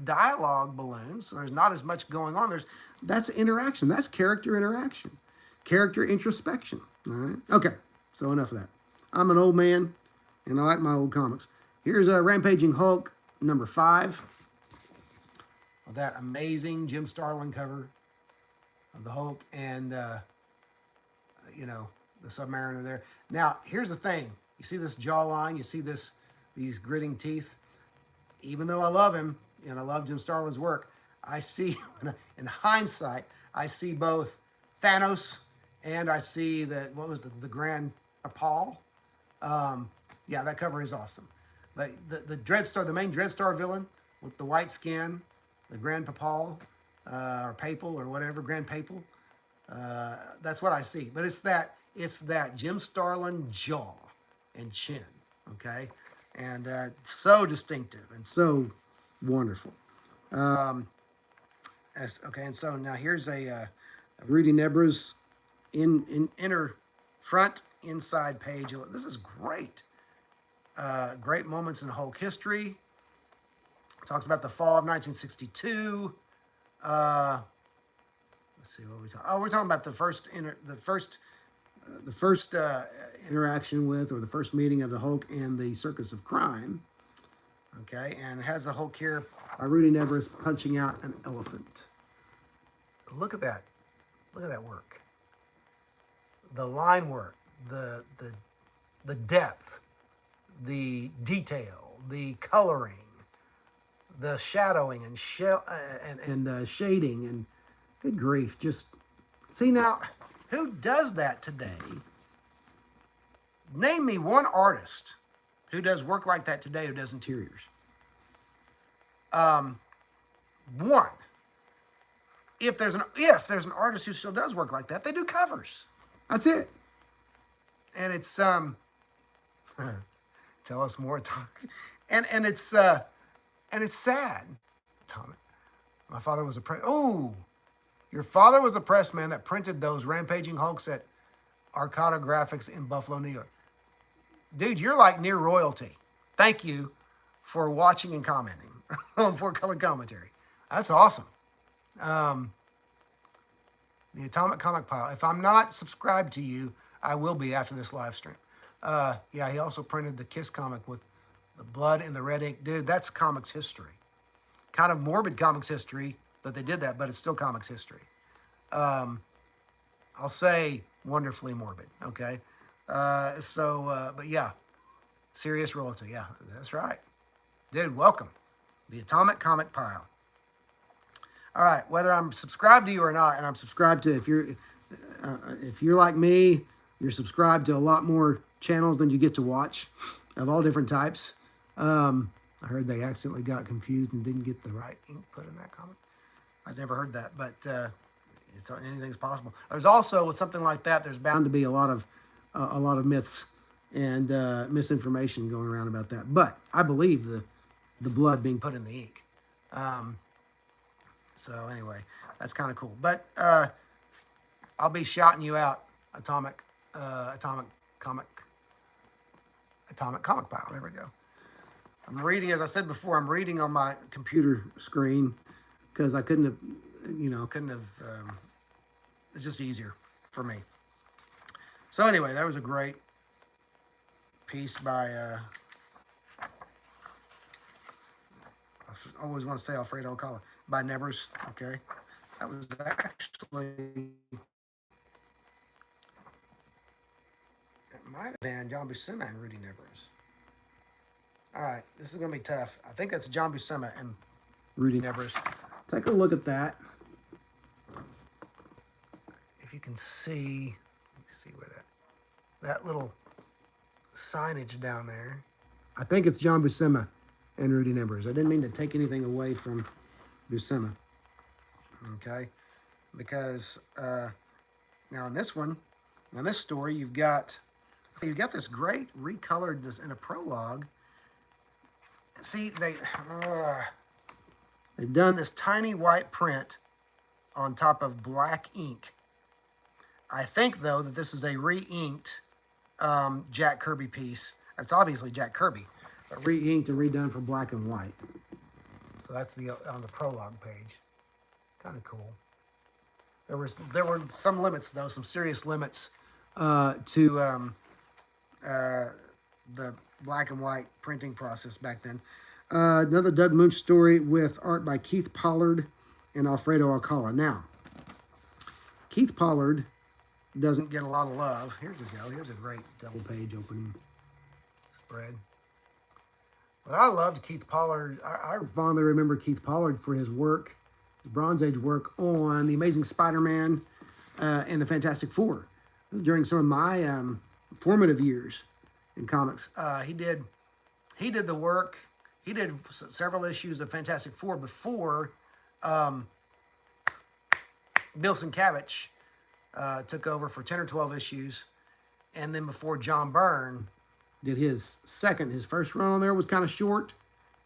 dialogue balloons. There's not as much going on. That's interaction. That's character interaction. Character introspection. All right? Okay, so enough of that. I'm an old man, and I like my old comics. Here's a Rampaging Hulk number 5. With that amazing Jim Starlin cover of the Hulk and, the Submariner there. Now, here's the thing. You see this jawline? You see these gritting teeth? Even though I love him, and I love Jim Starlin's work, I see, in hindsight, I see both Thanos and I see the Grand Papal. Yeah, that cover is awesome. But the Dreadstar, the main Dreadstar villain with the white skin, the Grand Papal, or Papal or whatever, Grand Papal. That's what I see. But it's that Jim Starlin jaw and chin, okay? And so distinctive and so wonderful. Okay, and so now here's a Rudy Nebra's inner front inside page. This is great. Great moments in Hulk history. Talks about the fall of 1962. Let's see what we talk. Oh, we're talking about the first interaction with, or the first meeting of the Hulk and the Circus of Crime. Okay, and it has the Hulk here by Rudy Nevers punching out an elephant. Look at that. Look at that work. The line work, the depth, the detail, the coloring, the shadowing and shading, and good grief, just see now, who does that today? Name me one artist who does work like that today, who does interiors. One. If there's an artist who still does work like that, they do covers. That's it. And it's tell us more, Tom. And it's sad. Tom, my father was a your father was a press man that printed those Rampaging Hulks at Arcata Graphics in Buffalo, New York. Dude, you're like near royalty. Thank you for watching and commenting on 4Color Commentary. That's awesome. The Atomic Comic Pile. If I'm not subscribed to you, I will be after this live stream. Yeah, he also printed the Kiss comic with the blood and the red ink. Dude, that's comics history. Kind of morbid comics history that they did that, but it's still comics history. I'll say wonderfully morbid, okay? But yeah, serious royalty. Yeah, that's right. Dude, welcome. The Atomic Comic Pile. All right, whether I'm subscribed to you or not, and I'm subscribed to, if you're like me, you're subscribed to a lot more channels than you get to watch of all different types. I heard they accidentally got confused and didn't get the right ink put in that comment. I've never heard that, but it's anything's possible. There's also, with something like that, there's bound to be a lot of myths and misinformation going around about that. But I believe the blood being put in the ink. So anyway, that's kind of cool. But I'll be shouting you out, Atomic Comic Pile. There we go. I'm reading, as I said before, I'm reading on my computer screen because I couldn't have, it's just easier for me. So anyway, that was a great piece by, I always want to say Alfredo Alcala, by Nevers, okay? That was actually, it might have been John Buscema and Rudy Nevers. All right, this is going to be tough. I think that's John Buscema and Rudy Nevers. Take a look at that. If you can see, let me see where that little signage down there. I think it's John Buscema and Rudy Nevers. I didn't mean to take anything away from Buscema. Okay, because now in this one, in this story, you've got this great recolored this in a prologue. See, they've done this tiny white print on top of black ink. I think, though, that this is a re-inked Jack Kirby piece. It's obviously Jack Kirby, but re-inked and redone for black and white. So that's on the prologue page. Kind of cool. There were some limits, though, some serious limits to the black and white printing process back then. Another Doug Moench story with art by Keith Pollard and Alfredo Alcala. Now, Keith Pollard doesn't get a lot of love. Here we go. Here's a great double page opening spread. But I loved Keith Pollard. I fondly remember Keith Pollard for his work, his Bronze Age work on The Amazing Spider-Man and the Fantastic Four. During some of my formative years in comics, he did the work. He did several issues of Fantastic Four before Bill Sienkiewicz took over for 10 or 12 issues, and then before John Byrne did his first run on there was kind of short.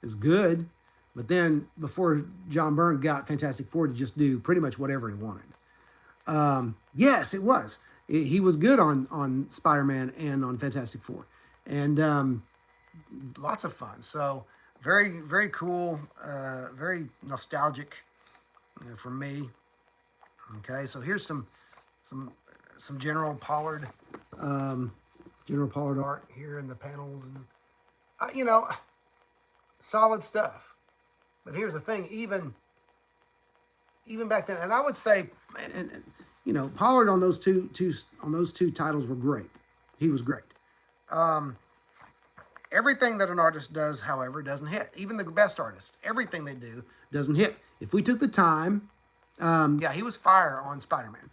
It was good, but then before John Byrne got Fantastic Four to just do pretty much whatever he wanted. Yes, it was. He was good on Spider-Man and on Fantastic Four, and lots of fun. So very, very cool, very nostalgic for me. Okay, so here's some General Pollard art here in the panels, and solid stuff. But here's the thing, even back then, and I would say, Pollard on those two titles were great. He was great. Everything that an artist does, however, doesn't hit. Even the best artists, everything they do doesn't hit. If we took the time, he was fire on Spider-Man.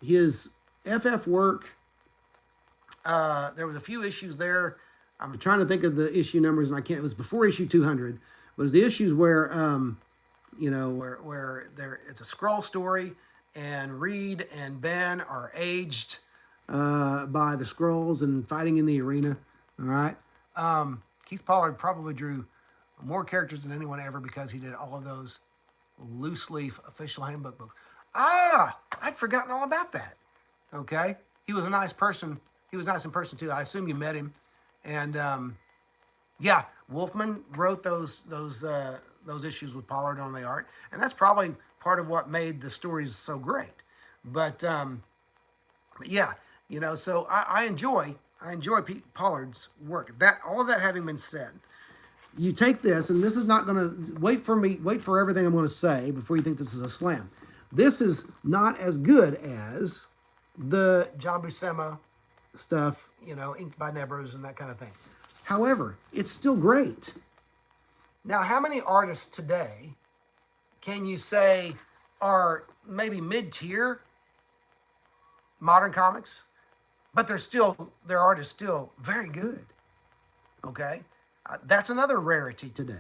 His FF work, there was a few issues there. I'm trying to think of the issue numbers, and I can't. It was before issue 200, but it was the issues where, where it's a scroll story, and Reed and Ben are aged by the Skrulls and fighting in the arena. All right. Keith Pollard probably drew more characters than anyone ever because he did all of those loose leaf official handbook books. I'd forgotten all about that. Okay. He was a nice person. He was nice in person too. I assume you met him. And Wolfman wrote those issues with Pollard on the art, and that's probably part of what made the stories so great. But so I enjoy Pete Pollard's work. All of that having been said, you take this, and this is not going to wait for everything I'm going to say before you think this is a slam. This is not as good as the John Buscema stuff, inked by Nevers and that kind of thing. However, it's still great. Now, how many artists today can you say are maybe mid-tier modern comics, but their art is still very good. Okay, that's another rarity today.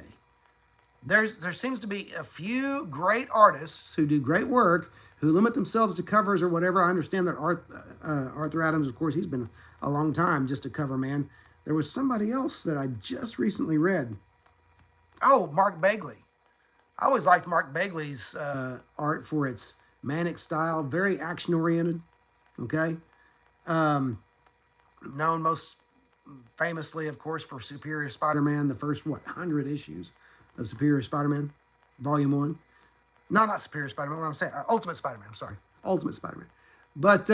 There seems to be a few great artists who do great work, who limit themselves to covers or whatever. I understand that Arthur Adams, of course, he's been a long time just a cover man. There was somebody else that I just recently read. Oh, Mark Bagley. I always liked Mark Bagley's art for its manic style, very action oriented. Okay, known most famously, of course, for Superior Spider-Man, the first 100 issues of Superior Spider-Man, Volume 1. No, not Superior Spider-Man, what I'm saying, Ultimate Spider-Man, I'm sorry, Ultimate Spider-Man. But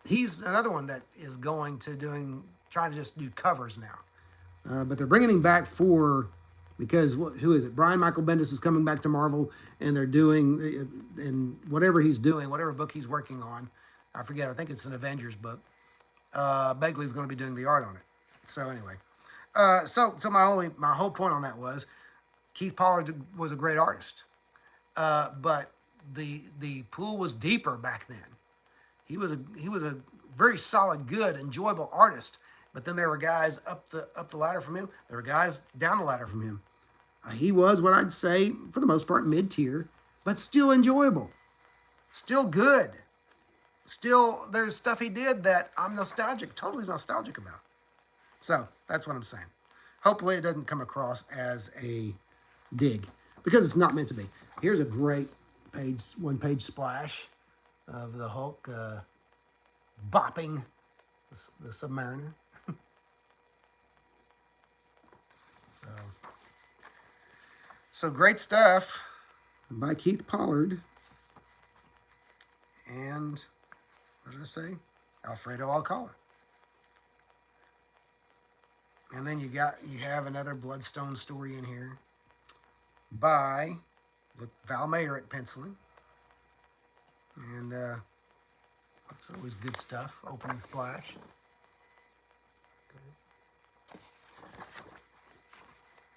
he's another one that is trying to just do covers now. But they're bringing him back because who is it? Brian Michael Bendis is coming back to Marvel, and they're doing, and whatever he's doing, whatever book he's working on, I forget, I think it's an Avengers book, Begley's going to be doing the art on it. So anyway, so my whole point on that was Keith Pollard was a great artist, but the pool was deeper back then. He was a very solid, good, enjoyable artist. But then there were guys up the ladder from him. There were guys down the ladder from him. He was what I'd say for the most part mid-tier, but still enjoyable, still good. Still, there's stuff he did that I'm totally nostalgic about. So that's what I'm saying. Hopefully it doesn't come across as a dig, because it's not meant to be. Here's a great one-page splash of the Hulk bopping the Submariner. So great stuff by Keith Pollard. And what did I say? Alfredo Alcala. And then you have another Bloodstone story in here with Val Mayrick penciling. And that's always good stuff. Opening splash. Okay.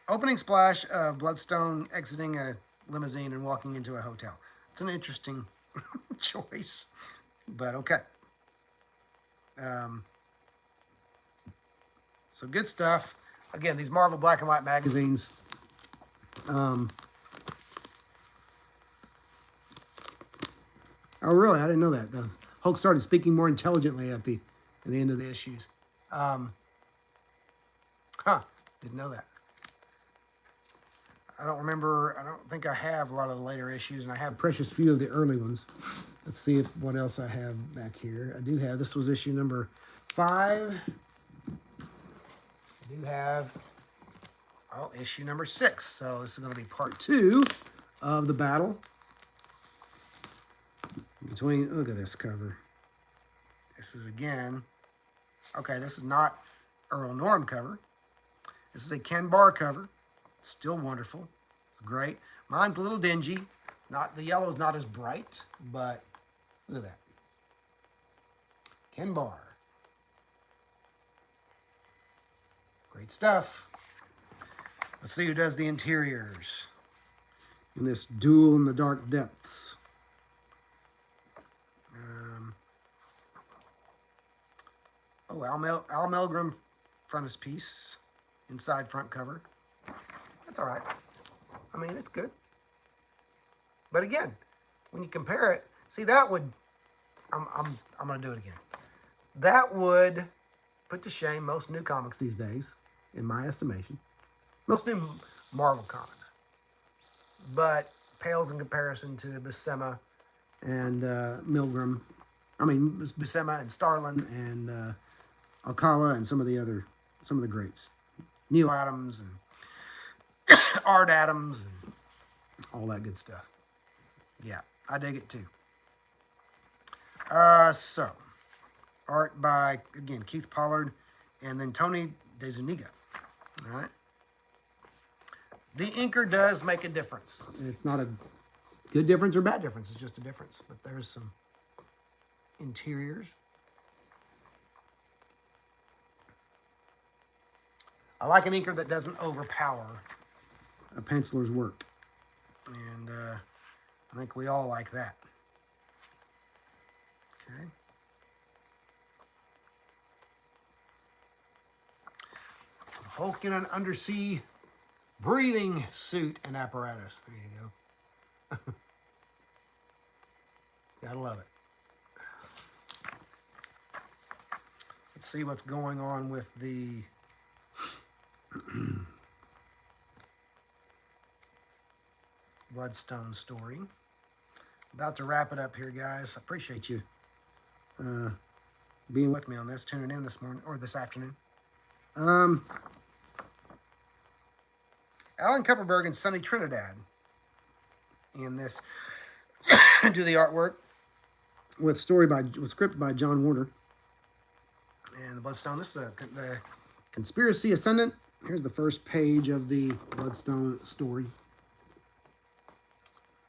Opening splash of Bloodstone exiting a limousine and walking into a hotel. It's an interesting choice, but okay. So good stuff. Again, these Marvel Black and White magazines. Oh, really? I didn't know that. The Hulk started speaking more intelligently at the end of the issues. Didn't know that. I don't think I have a lot of the later issues, and I have precious few of the early ones. Let's see what else I have back here. I do have, this was issue number 5. I do have, issue number 6. So this is going to be part 2 of the battle between, look at this cover. This is again, okay, this is not Earl Norm cover. This is a Ken Barr cover. Still wonderful. It's great. Mine's a little dingy. The yellow's not as bright, but look at that. Ken Barr. Great stuff. Let's see who does the interiors in this Duel in the Dark Depths. Al Milgrom frontispiece, inside front cover. That's all right. I mean, it's good. But again, when you compare it, see that would, I'm going to do it again. That would put to shame most new comics these days, in my estimation. Most new Marvel comics. But pales in comparison to Buscema and Milgrom. I mean, Buscema and Starlin and Alcala and some of the greats. Neil Adams and Art Adams and all that good stuff. Yeah, I dig it too. So, art by, again, Keith Pollard and then Tony DeZuniga. All right. The inker does make a difference. It's not a good difference or bad difference. It's just a difference. But there's some interiors. I like an inker that doesn't overpower a penciler's work. And I think we all like that. Okay. Hulk in an undersea breathing suit and apparatus. There you go. Gotta love it. Let's see what's going on with the Bloodstone story. About to wrap it up here, guys. I appreciate you being with me on this, tuning in this morning or this afternoon. Alan Kupperberg and Sonny Trinidad in this do the artwork with script by John Warner. And the Bloodstone, this is the Conspiracy Ascendant. Here's the first page of the Bloodstone story.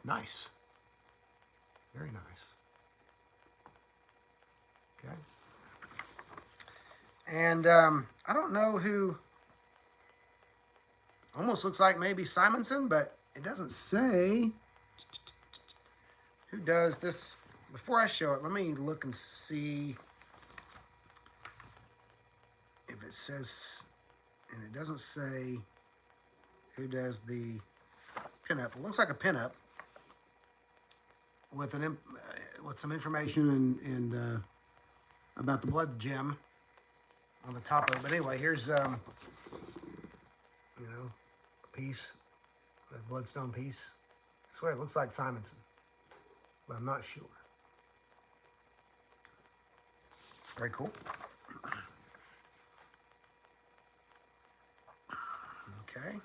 Nice. Very nice. Okay. And I don't know who, almost looks like maybe Simonson, but it doesn't say who does this. Before I show it, let me look and see if it says, and it doesn't say who does the pinup. It looks like a pinup with with some information and about the blood gem on the top of it. But anyway, here's you know, a piece, a Bloodstone piece. I swear it looks like Simonson, but I'm not sure. Very cool. Okay.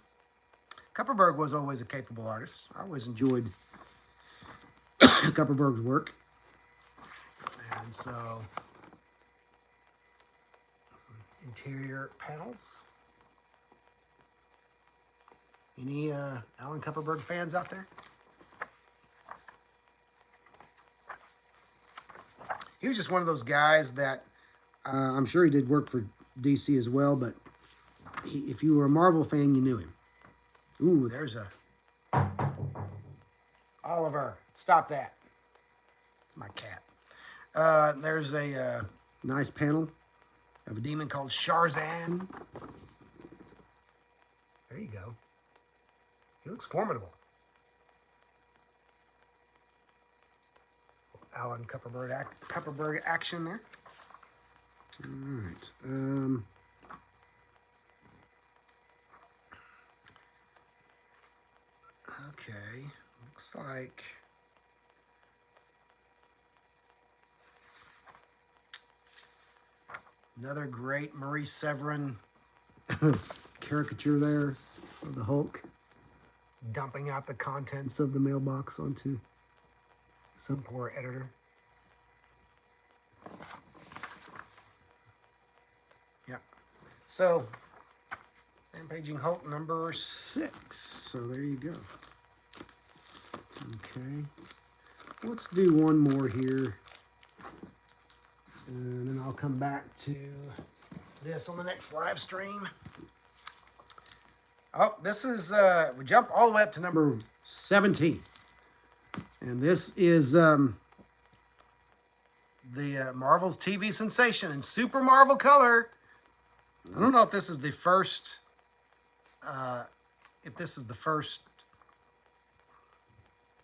Kupperberg was always a capable artist. I always enjoyed Kupperberg's work. And so, some interior panels. Any Alan Kupperberg fans out there? He was just one of those guys that I'm sure he did work for DC as well, but if you were a Marvel fan, you knew him. Ooh, there's a Oliver. Stop that. It's my cat. There's a nice panel of a demon called Sharzan. There you go. He looks formidable. Alan Kupperberg action there. All right. Okay. Looks like another great Maurice Severin caricature there of the Hulk dumping out the contents of the mailbox onto some poor editor. Yeah. So, Rampaging Hulk number 6. So there you go. Okay. Let's do one more here. And then I'll come back to this on the next live stream. Oh, this is, we jump all the way up to number 17. And this is the Marvel's TV sensation in Super Marvel color. I don't know if this is the first,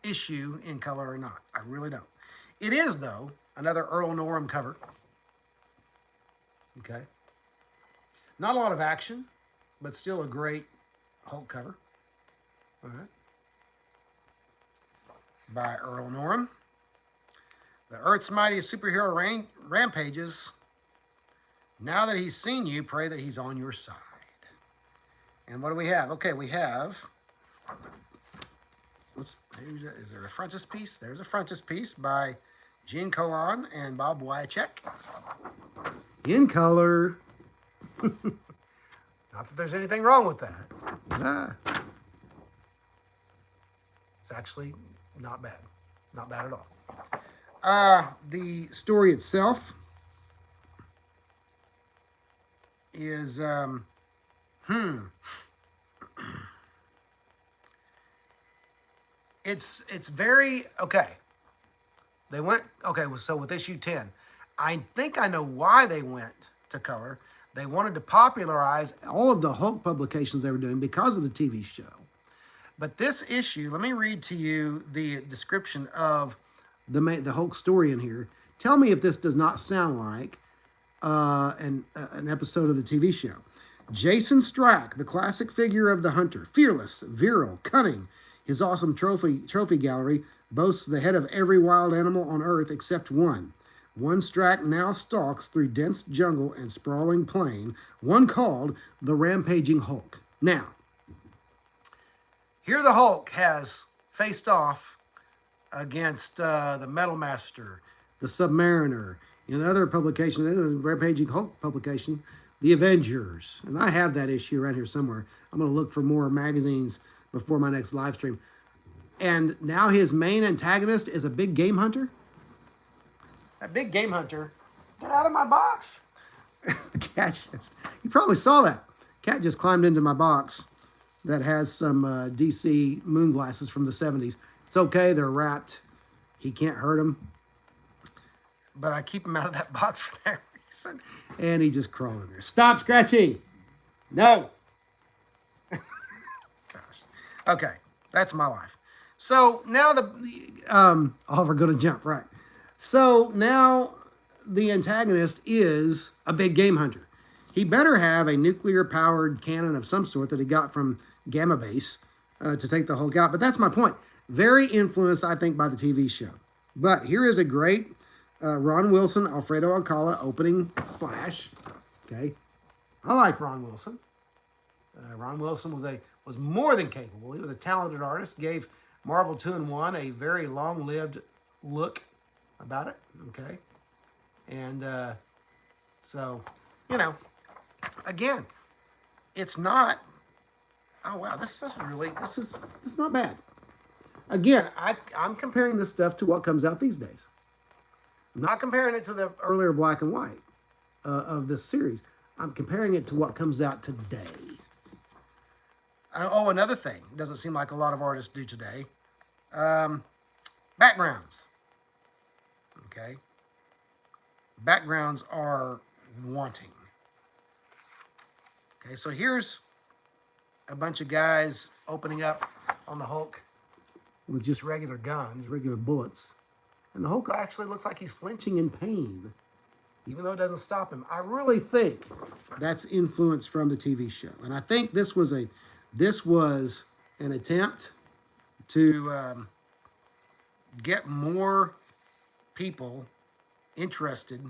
issue in color or not. I really don't. It is, though, another Earl Norem cover. Okay. Not a lot of action, but still a great Hulk cover. All right. By Earl Norem. The Earth's mightiest superhero rampages. Now that he's seen you, pray that he's on your side. And what do we have? Okay, we have... is there a frontispiece? There's a frontispiece by Gene Colan and Bob Wyacek. In color. Not that there's anything wrong with that. It's actually not bad. Not bad at all. The story itself is, it's very okay. They went okay. So with issue 10, I think I know why they went to color. They wanted to popularize all of the Hulk publications they were doing because of the TV show. But this issue, let me read to you the description of the Hulk story in here. Tell me if this does not sound like an episode of the TV show. Jason Strack, the classic figure of the hunter, fearless, virile, cunning. His awesome trophy gallery boasts the head of every wild animal on Earth except one. One Strack now stalks through dense jungle and sprawling plain, one called the Rampaging Hulk. Now, here the Hulk has faced off against the Metal Master, the Submariner, in other publication, the Rampaging Hulk publication, the Avengers. And I have that issue around here somewhere. I'm going to look for more magazines before my next live stream. And now his main antagonist is a big game hunter. That big game hunter, get out of my box. The cat just, you probably saw that. Cat just climbed into my box that has some DC moon glasses from the 70s. It's okay, they're wrapped. He can't hurt them. But I keep him out of that box for that reason. And he just crawled in there. Stop scratching. No. Gosh. Okay, that's my life. So now Oliver going to jump, right. So now the antagonist is a big game hunter. He better have a nuclear-powered cannon of some sort that he got from Gamma Base to take the Hulk out. But that's my point. Very influenced, I think, by the TV show. But here is a great Ron Wilson, Alfredo Alcala opening splash. Okay, I like Ron Wilson. Ron Wilson was more than capable. He was a talented artist. Gave Marvel 2-in-1 a very long-lived look about it. Okay, and so again, it's not. Oh wow, this is not bad. Again, I'm comparing this stuff to what comes out these days. I'm not comparing it to the earlier black and white of this series. I'm comparing it to what comes out today. Oh, another thing. Doesn't seem like a lot of artists do today. Backgrounds. Okay. Backgrounds are wanting. Okay, so here's a bunch of guys opening up on the Hulk with just regular guns, regular bullets. And the Hulk actually looks like he's flinching in pain, even though it doesn't stop him. I really think that's influence from the TV show. And I think this was an attempt to get more people interested,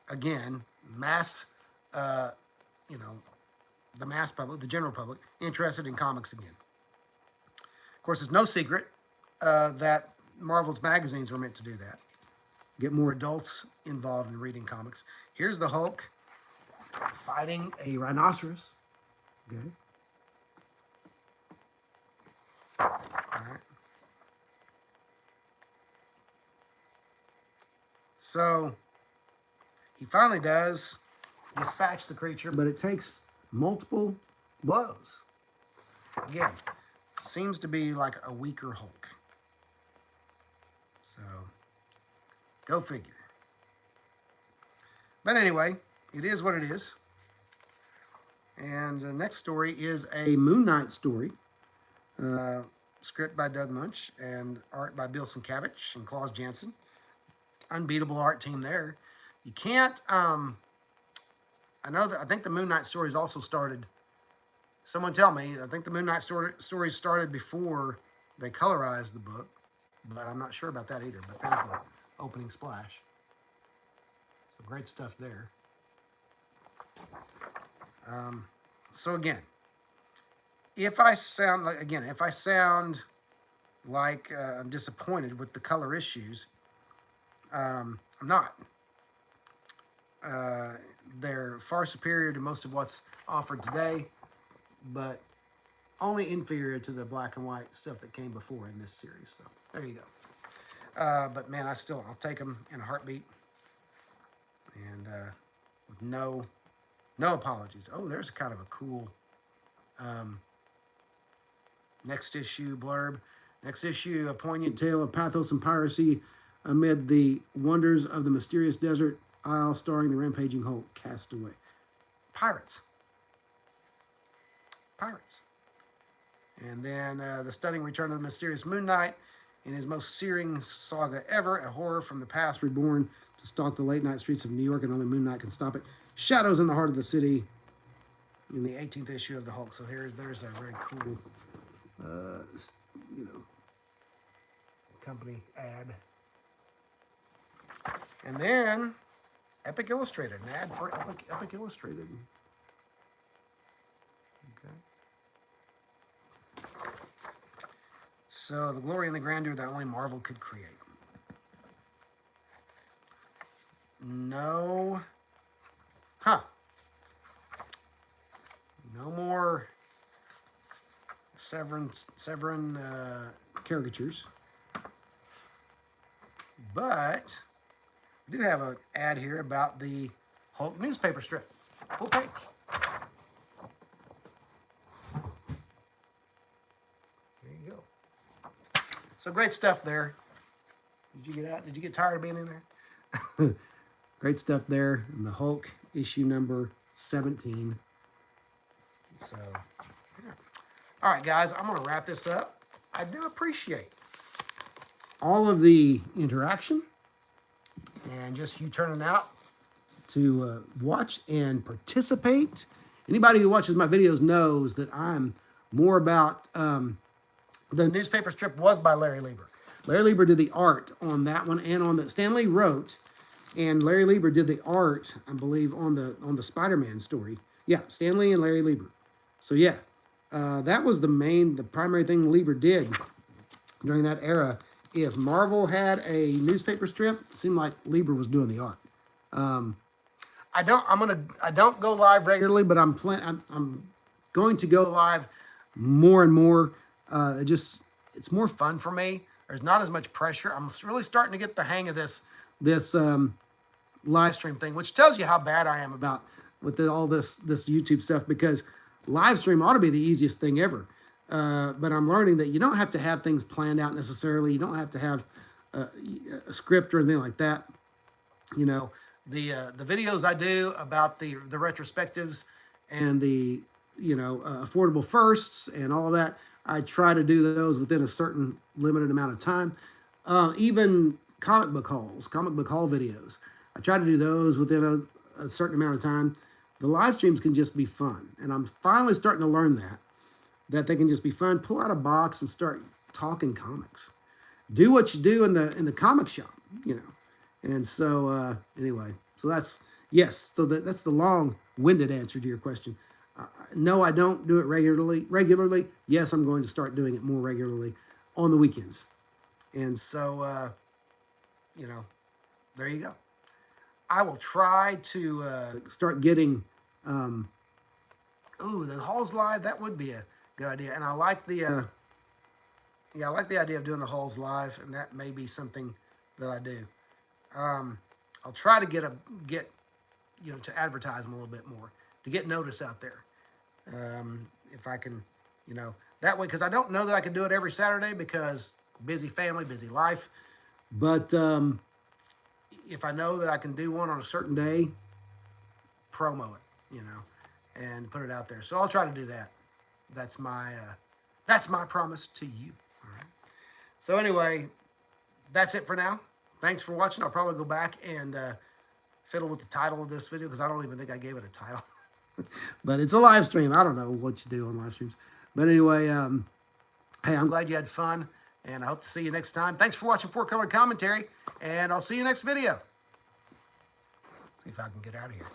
again, the mass public, the general public, interested in comics again. Of course, it's no secret that Marvel's magazines were meant to do that. Get more adults involved in reading comics. Here's the Hulk fighting a rhinoceros. Okay. All right. So he finally does dispatch the creature, but it takes multiple blows. Again, seems to be like a weaker Hulk. So, go figure. But anyway, it is what it is. And the next story is a Moon Knight story. Script by Doug Munch and art by Bill Sienkiewicz and Klaus Janson. Unbeatable art team there. You can't, I think the Moon Knight stories also started, someone tell me, I think the Moon Knight stories started before they colorized the book. But I'm not sure about that either. But there's the opening splash. So great stuff there. So again, if I sound like I'm disappointed with the color issues, I'm not. They're far superior to most of what's offered today, but only inferior to the black and white stuff that came before in this series. So there you go. But man, I'll take them in a heartbeat, and with no apologies. Oh, there's kind of a cool next issue blurb. Next issue, a poignant tale of pathos and piracy amid the wonders of the mysterious desert isle, starring the rampaging Hulk. Castaway. Pirates. Pirates. And then the stunning return of the mysterious Moon Knight in his most searing saga ever, a horror from the past reborn to stalk the late night streets of New York, and only Moon Knight can stop it. Shadows in the heart of the city in the 18th issue of the Hulk. So there's a very cool, company ad. And then Epic Illustrated, an ad for Epic Illustrated. Okay. So the glory and the grandeur that only Marvel could create. No, no more Severin caricatures. But we do have an ad here about the Hulk newspaper strip. Full page. There you go. So great stuff there. Did you get out? Did you get tired of being in there? Great stuff there. And the Hulk issue number 17. So, yeah. All right, guys, I'm going to wrap this up. I do appreciate all of the interaction and just you turning out to watch and participate. Anybody who watches my videos knows that I'm more about the newspaper strip was by Larry Lieber. Larry Lieber did the art on that one and on the Stan Lee wrote, and Larry Lieber did the art, I believe, on the Spider-Man story. Yeah, Stan Lee and Larry Lieber. So yeah, that was the primary thing Lieber did during that era. If Marvel had a newspaper strip, it seemed like Lieber was doing the art. I don't go live regularly, but I'm going to go live more and more. It's more fun for me. There's not as much pressure. I'm really starting to get the hang of this live stream thing, which tells you how bad I am about with all this YouTube stuff, because live stream ought to be the easiest thing ever. But I'm learning that you don't have to have things planned out necessarily. You don't have to have a script or anything like that. You know, the videos I do about the retrospectives and the affordable firsts and all of that, I try to do those within a certain limited amount of time. Even comic book haul videos, I try to do those within a certain amount of time. The live streams can just be fun, and I'm finally starting to learn that they can just be fun. Pull out a box and start talking comics. Do what you do in the comic shop, And so anyway, so that's yes. So that's the long-winded answer to your question. No, I don't do it regularly. Yes, I'm going to start doing it more regularly on the weekends. And so, there you go. I will try to start getting, the Halls Live. That would be a good idea. And I like the, I like the idea of doing the Halls Live, and that may be something that I do. I'll try to get to advertise them a little bit more, to get notice out there. If I can, that way, because I don't know that I can do it every Saturday because busy family, busy life. But if I know that I can do one on a certain day, promo it, and put it out there. So I'll try to do that. That's my promise to you. All right. So anyway, that's it for now. Thanks for watching. I'll probably go back and fiddle with the title of this video because I don't even think I gave it a title. But it's a live stream. I don't know what you do on live streams. But anyway, hey, I'm glad you had fun, and I hope to see you next time. Thanks for watching 4Color Commentary, and I'll see you next video. See if I can get out of here.